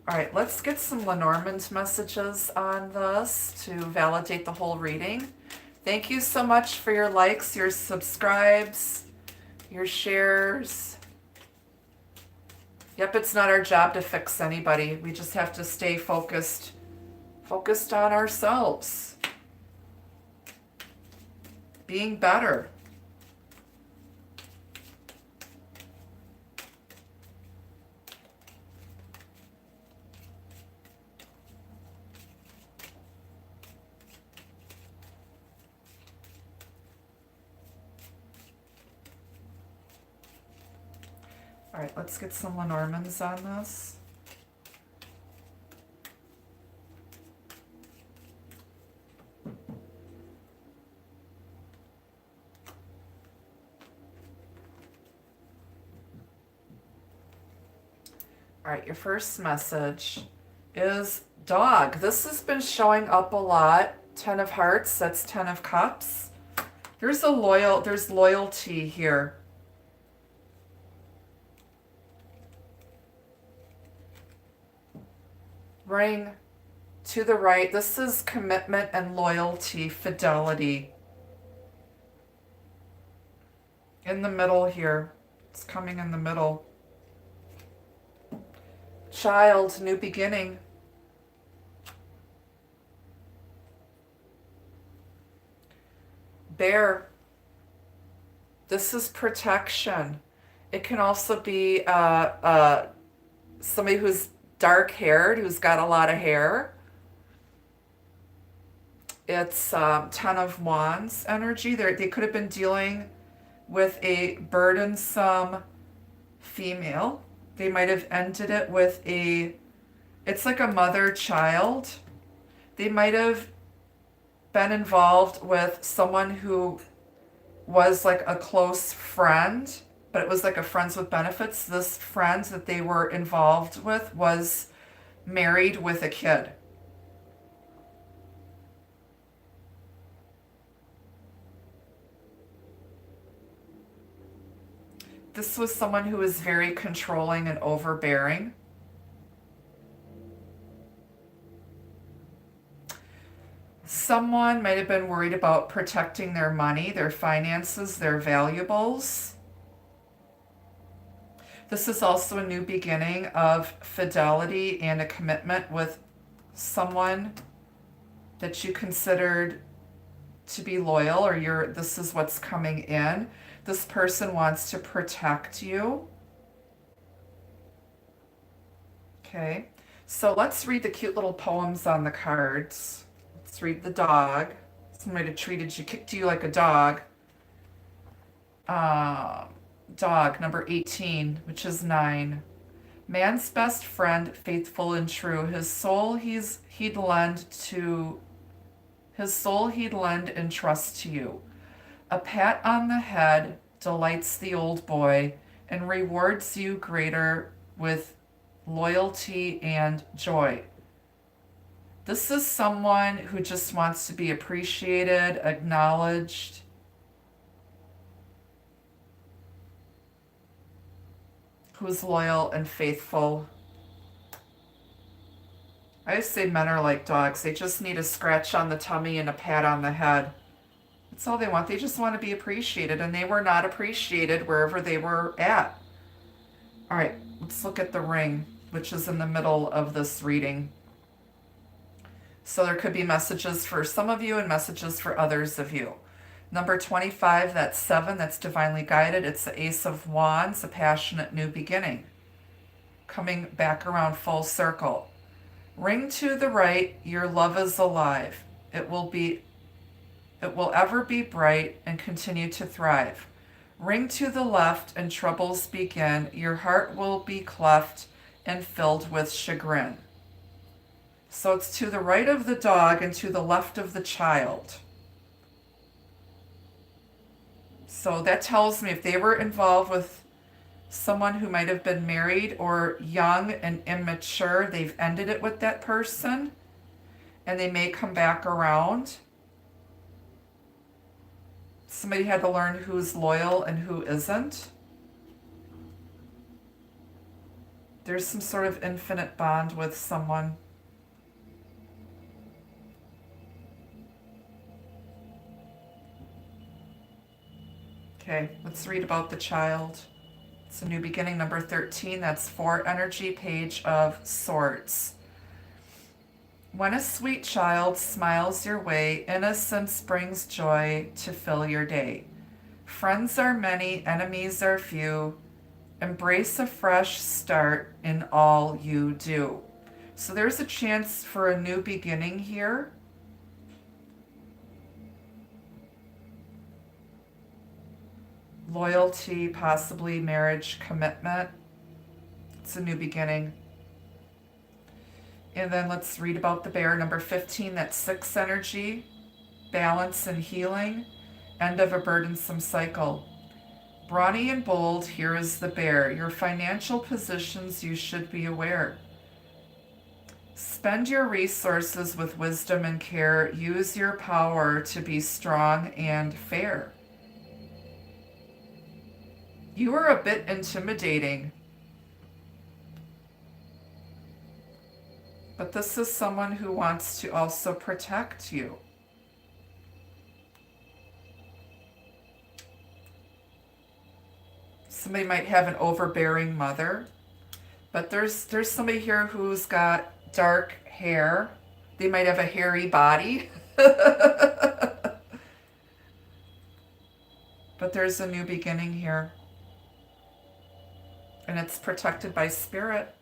All right, let's get some Lenormand messages on this to validate the whole reading. Thank you so much for your likes, your subscribes, your shares. Yep, it's not our job to fix anybody. We just have to stay focused on ourselves. Being better. All right, let's get some Lenormands on this. All right, your first message is dog. This has been showing up a lot. 10 of hearts, that's 10 of cups. There's loyalty here. Ring to the right. This is commitment and loyalty, fidelity. In the middle here. It's coming in the middle. Child, new beginning. Bear. This is protection. It can also be somebody who's dark-haired, who's got a lot of hair. It's 10 of Wands energy. They could have been dealing with a burdensome female. They might have ended it with it's like a mother-child. They might have been involved with someone who was like a close friend, but it was like a friends with benefits. This friend that they were involved with was married with a kid. This was someone who was very controlling and overbearing. Someone might have been worried about protecting their money, their finances, their valuables. This is also a new beginning of fidelity and a commitment with someone that you considered to be loyal, or this is what's coming in. This person wants to protect you. Okay, so let's read the cute little poems on the cards. Let's read the dog. Somebody treated you, kicked you like a dog. Dog, number 18, which is 9. Man's best friend, faithful and true. His soul he'd lend and trust to you. A pat on the head delights the old boy and rewards you greater with loyalty and joy. This is someone who just wants to be appreciated, acknowledged. Who's loyal and faithful. I say men are like dogs. They just need a scratch on the tummy and a pat on the head. That's all they want. They just want to be appreciated, and they were not appreciated wherever they were at. All right, let's look at the ring, which is in the middle of this reading. So there could be messages for some of you and messages for others of you. Number 25, that's 7, that's divinely guided. It's the Ace of Wands, a passionate new beginning. Coming back around full circle. Ring to the right, your love is alive. It will ever be bright and continue to thrive. Ring to the left and troubles begin. Your heart will be cleft and filled with chagrin. So it's to the right of the dog and to the left of the child. So that tells me if they were involved with someone who might have been married or young and immature, they've ended it with that person and they may come back around. Somebody had to learn who's loyal and who isn't. There's some sort of infinite bond with someone. Okay, let's read about the child. It's a new beginning, number 13. That's 4 energy, Page of Swords. When a sweet child smiles your way, innocence brings joy to fill your day. Friends are many, enemies are few. Embrace a fresh start in all you do. So there's a chance for a new beginning here. Loyalty, possibly marriage, commitment. It's a new beginning. And then let's read about the bear, number 15, that's 6 energy, balance and healing, end of a burdensome cycle. Brawny and bold, here is the bear. Your financial positions, you should be aware. Spend your resources with wisdom and care. Use your power to be strong and fair. You are a bit intimidating. But this is someone who wants to also protect you. Somebody might have an overbearing mother, but there's somebody here who's got dark hair. They might have a hairy body. But there's a new beginning here. And it's protected by spirit.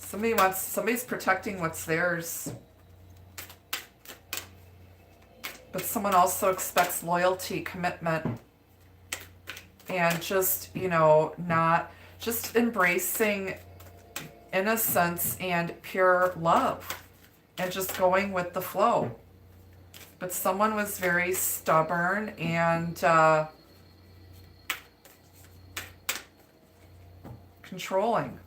Somebody's protecting what's theirs. But someone also expects loyalty, commitment, and just, not just embracing innocence and pure love and just going with the flow. But someone was very stubborn and controlling.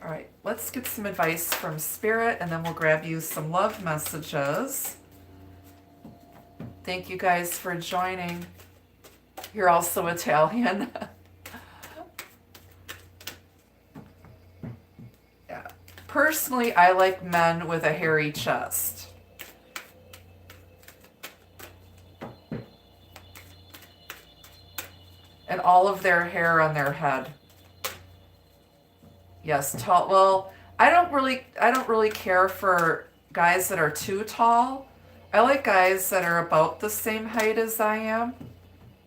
All right, let's get some advice from Spirit, and then we'll grab you some love messages. Thank you guys for joining. You're also Italian. Yeah. Personally, I like men with a hairy chest. And all of their hair on their head. Yes, tall. Well, I don't really care for guys that are too tall. I like guys that are about the same height as I am,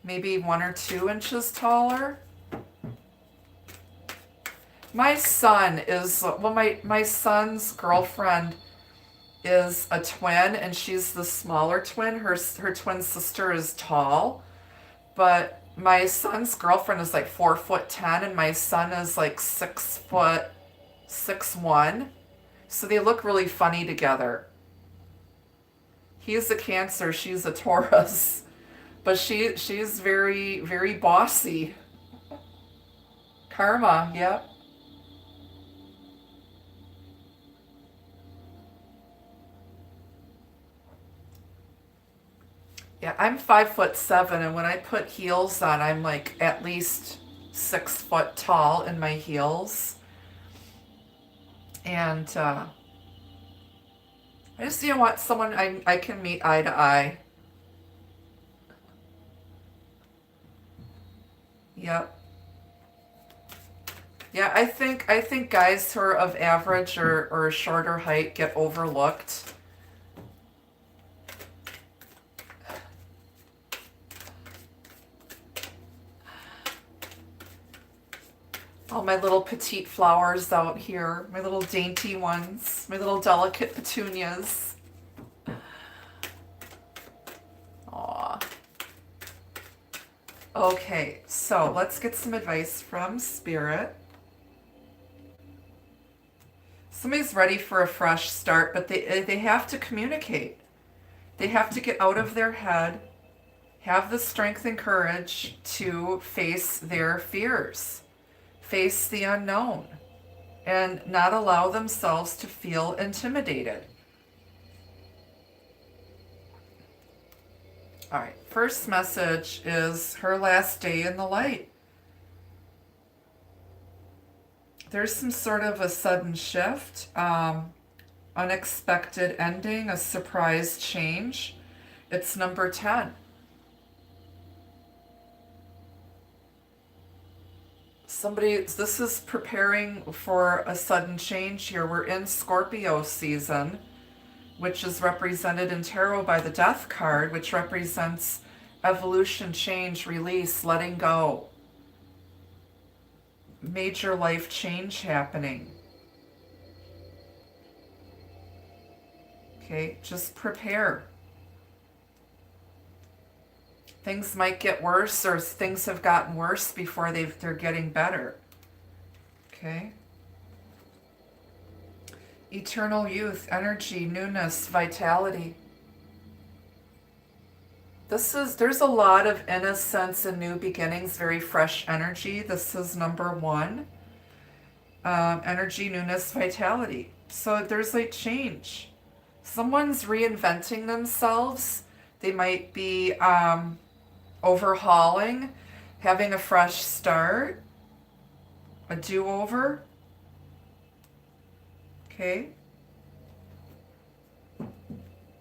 maybe 1 or 2 inches taller. My son is, my son's girlfriend is a twin, and she's the smaller twin. Her twin sister is tall, but my son's girlfriend is like 4'10", and my son is like 6'1". So they look really funny together. He's a Cancer, she's a Taurus, but she's very, very bossy. Karma, yep. Yeah, I'm 5'7", and when I put heels on, I'm like at least 6 foot tall in my heels. And I just want someone I can meet eye to eye. Yep. Yeah, I think guys who are of average or shorter height get overlooked. All my little petite flowers out here, my little dainty ones, my little delicate petunias. Aw. Okay, so let's get some advice from Spirit. Somebody's ready for a fresh start, but they have to communicate. They have to get out of their head, have the strength and courage to face their fears, face the unknown, and not allow themselves to feel intimidated. All right, first message is her last day in the light. There's some sort of a sudden shift, unexpected ending, a surprise change. It's number 10. This is preparing for a sudden change here. We're in Scorpio season, which is represented in tarot by the Death card, which represents evolution, change, release, letting go. Major life change happening. Okay, just prepare. Things might get worse, or things have gotten worse before they're getting better. Okay. Eternal youth, energy, newness, vitality. There's a lot of innocence and new beginnings, very fresh energy. This is number 1. Energy, newness, vitality. So there's like change. Someone's reinventing themselves. They might be overhauling, having a fresh start, a do-over. Okay.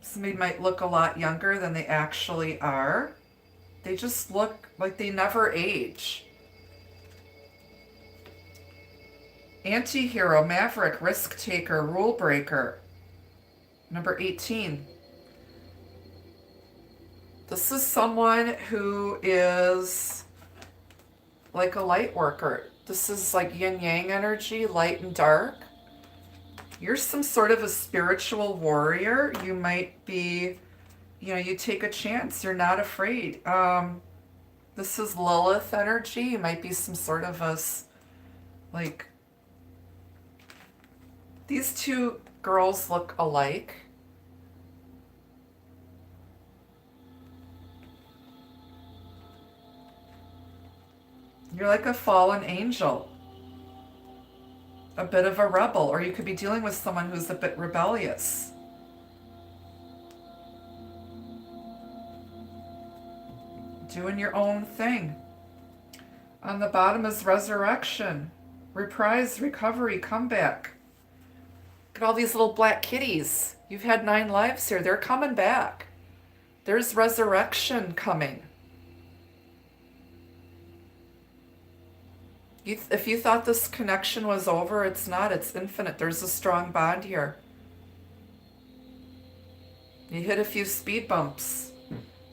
Somebody might look a lot younger than they actually are. They just look like they never age. Anti-hero, maverick, risk taker, rule breaker. Number 18. This is someone who is like a light worker. This is like yin-yang energy, light and dark. You're some sort of a spiritual warrior. You might be, you take a chance. You're not afraid. This is Lilith energy. You might be some sort of like, these two girls look alike. You're like a fallen angel, a bit of a rebel, or you could be dealing with someone who's a bit rebellious. Doing your own thing. On the bottom is resurrection, reprise, recovery, comeback. Look at all these little black kitties. You've had 9 lives here. They're coming back. There's resurrection coming. If you thought this connection was over, it's not. It's infinite. There's a strong bond here. You hit a few speed bumps.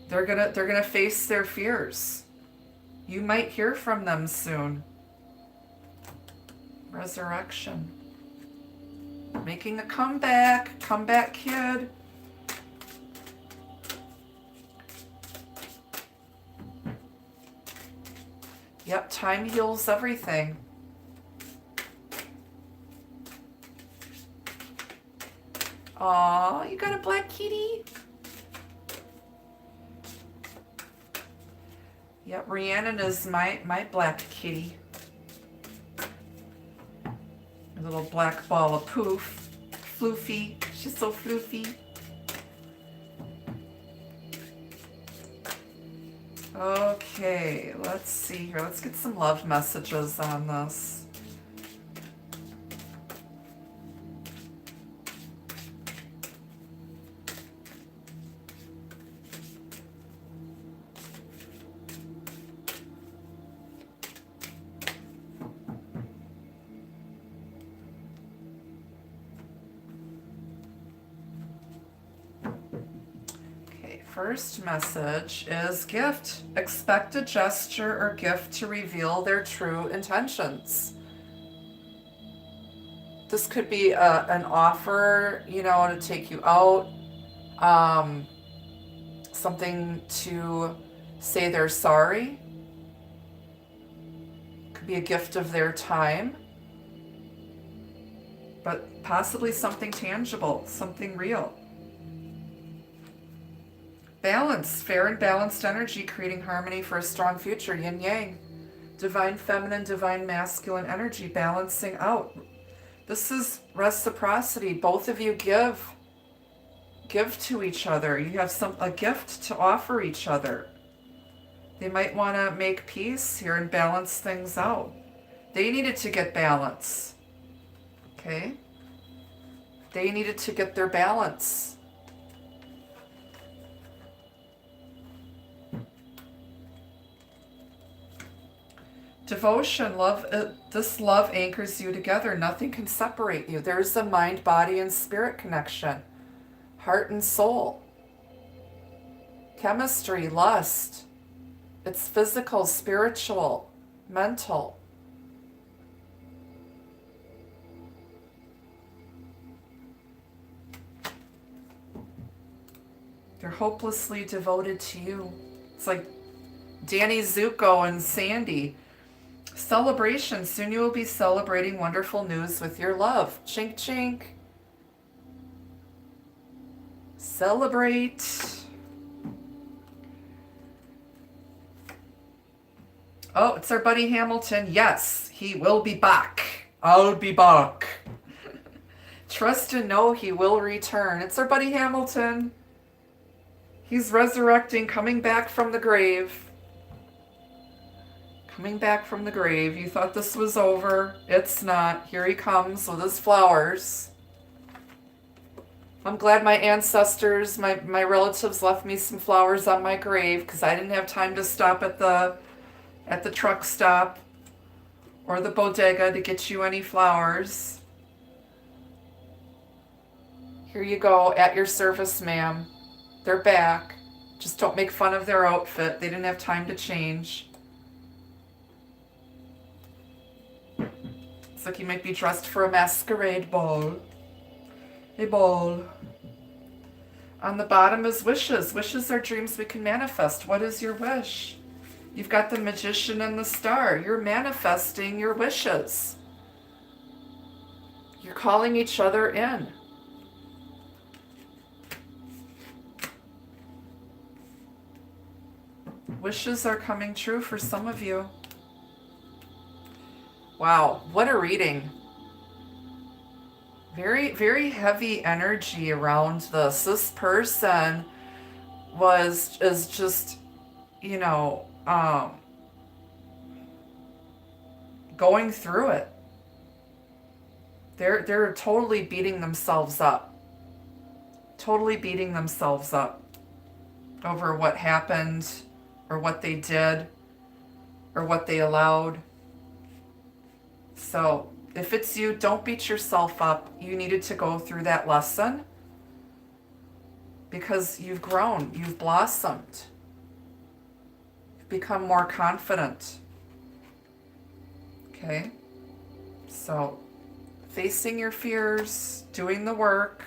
They're gonna face their fears. You might hear from them soon. Resurrection. Making a comeback. Comeback kid. Yep, time heals everything. Aw, you got a black kitty? Yep, Rhiannon is my black kitty. A little black ball of poof. Floofy. She's so floofy. Okay, let's see here. Let's get some love messages on this. First message is gift. Expect a gesture or gift to reveal their true intentions. This could be an offer, to take you out, something to say they're sorry. Could be a gift of their time, but possibly something tangible, something real. Balance, fair and balanced energy, creating harmony for a strong future, yin yang. Divine feminine, divine masculine energy, balancing out. This is reciprocity. Both of you give to each other. You have a gift to offer each other. They might want to make peace here and balance things out. They needed to get balance. Okay? They needed to get their balance. Devotion, love, this love anchors you together. Nothing can separate you. There's a mind, body, and spirit connection. Heart and soul. Chemistry, lust. It's physical, spiritual, mental. They're hopelessly devoted to you. It's like Danny Zuko and Sandy. Celebration. Soon you will be celebrating wonderful news with your love. Chink, chink. Celebrate. Oh, it's our buddy Hamilton. Yes, he will be back. I'll be back. Trust and know he will return. It's our buddy Hamilton. He's resurrecting, coming back from the grave. Coming back from the grave. You thought this was over. It's not. Here he comes with his flowers. I'm glad my ancestors, my relatives left me some flowers on my grave because I didn't have time to stop at the truck stop or the bodega to get you any flowers. Here you go, at your service, ma'am. They're back. Just don't make fun of their outfit. They didn't have time to change. Looks like you might be dressed for a masquerade ball. A ball. On the bottom is wishes. Wishes are dreams we can manifest. What is your wish? You've got the Magician and the Star. You're manifesting your wishes. You're calling each other in. Wishes are coming true for some of you. Wow, what a reading. Very, very heavy energy around this. This person is just, going through it. They're totally beating themselves up. Totally beating themselves up over what happened or what they did or what they allowed. So if it's you, don't beat yourself up. You needed to go through that lesson because you've grown, you've blossomed, you've become more confident. Okay? So facing your fears, doing the work.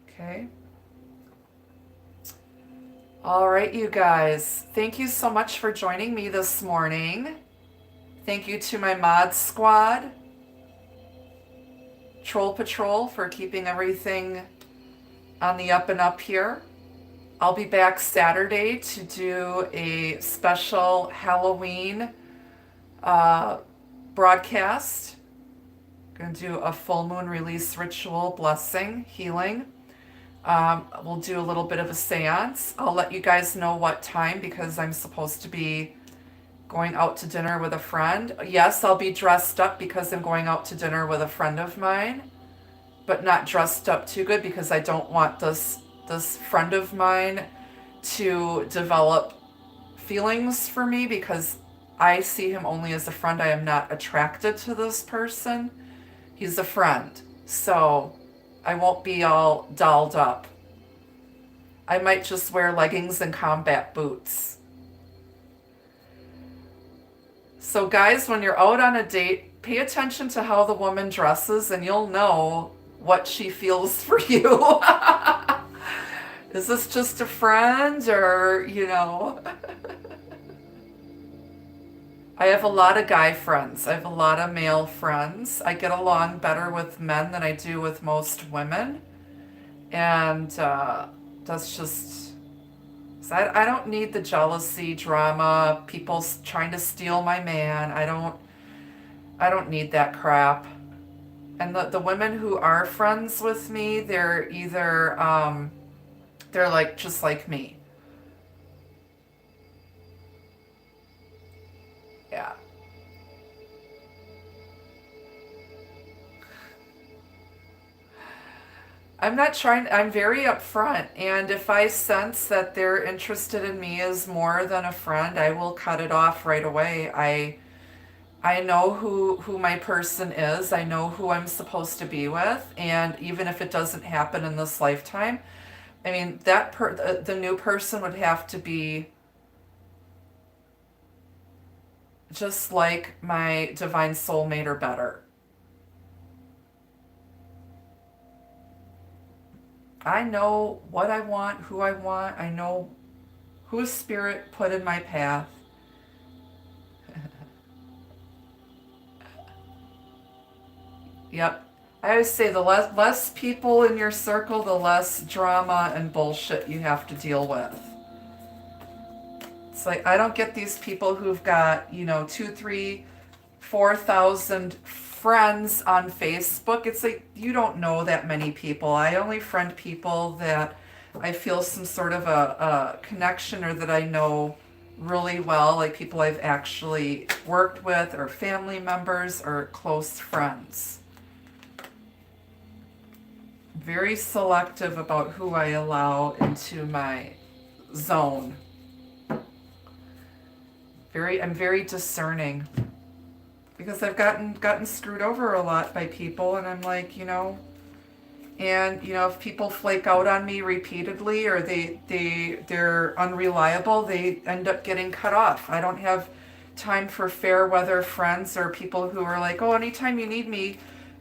Okay? All right, you guys. Thank you so much for joining me this morning. Thank you to my mod squad, Troll Patrol, for keeping everything on the up and up here. I'll be back Saturday to do a special Halloween broadcast. I'm going to do a full moon release ritual, blessing, healing. We'll do a little bit of a seance. I'll let you guys know what time because I'm supposed to be going out to dinner with a friend. Yes, I'll be dressed up because I'm going out to dinner with a friend of mine, but not dressed up too good because I don't want this friend of mine to develop feelings for me because I see him only as a friend. I am not attracted to this person. He's a friend. So I won't be all dolled up. I might just wear leggings and combat boots. So guys, when you're out on a date, pay attention to how the woman dresses and you'll know what she feels for you. Is this just a friend or, I have a lot of guy friends. I have a lot of male friends. I get along better with men than I do with most women. And that's just, I don't need the jealousy, drama, people trying to steal my man. I don't need that crap. And the women who are friends with me, they're either, they're like, just like me. Yeah. I'm very upfront. And if I sense that they're interested in me as more than a friend, I will cut it off right away. I know who my person is. I know who I'm supposed to be with. And even if it doesn't happen in this lifetime, I mean, the new person would have to be just like my divine soulmate or better. I know what I want, who I want. I know who spirit put in my path. Yep. I always say the less people in your circle, the less drama and bullshit you have to deal with. It's like, I don't get these people who've got, 2, 3, 4,000 friends on Facebook. It's like, you don't know that many people. I only friend people that I feel some sort of a connection or that I know really well, like people I've actually worked with or family members or close friends. Very selective about who I allow into my zone. I'm very discerning because I've gotten screwed over a lot by people, and I'm like, if people flake out on me repeatedly or they're unreliable, they end up getting cut off. I don't have time for fair weather friends or people who are like, oh, anytime you need me,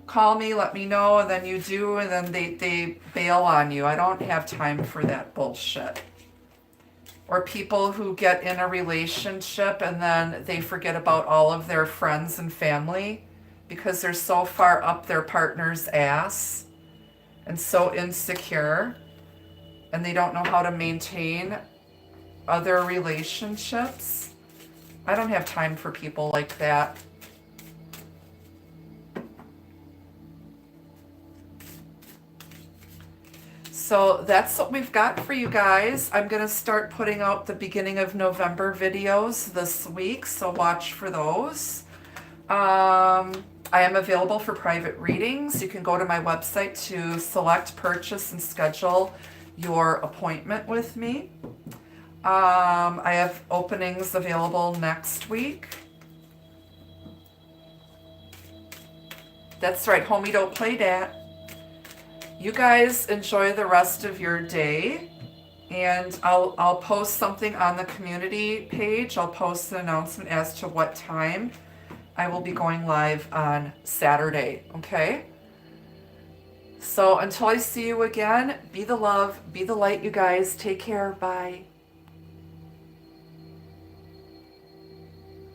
call me, let me know, and then you do, and then they bail on you. I don't have time for that bullshit. Or people who get in a relationship and then they forget about all of their friends and family because they're so far up their partner's ass and so insecure, and they don't know how to maintain other relationships. I don't have time for people like that. So that's what we've got for you guys. I'm going to start putting out the beginning of November videos this week, so watch for those. I am available for private readings. You can go to my website to select, purchase, and schedule your appointment with me. I have openings available next week. That's right, homie, don't play that. You guys enjoy the rest of your day, and I'll post something on the community page. I'll post an announcement as to what time I will be going live on Saturday, okay? So until I see you again, be the love, be the light, you guys. Take care. Bye.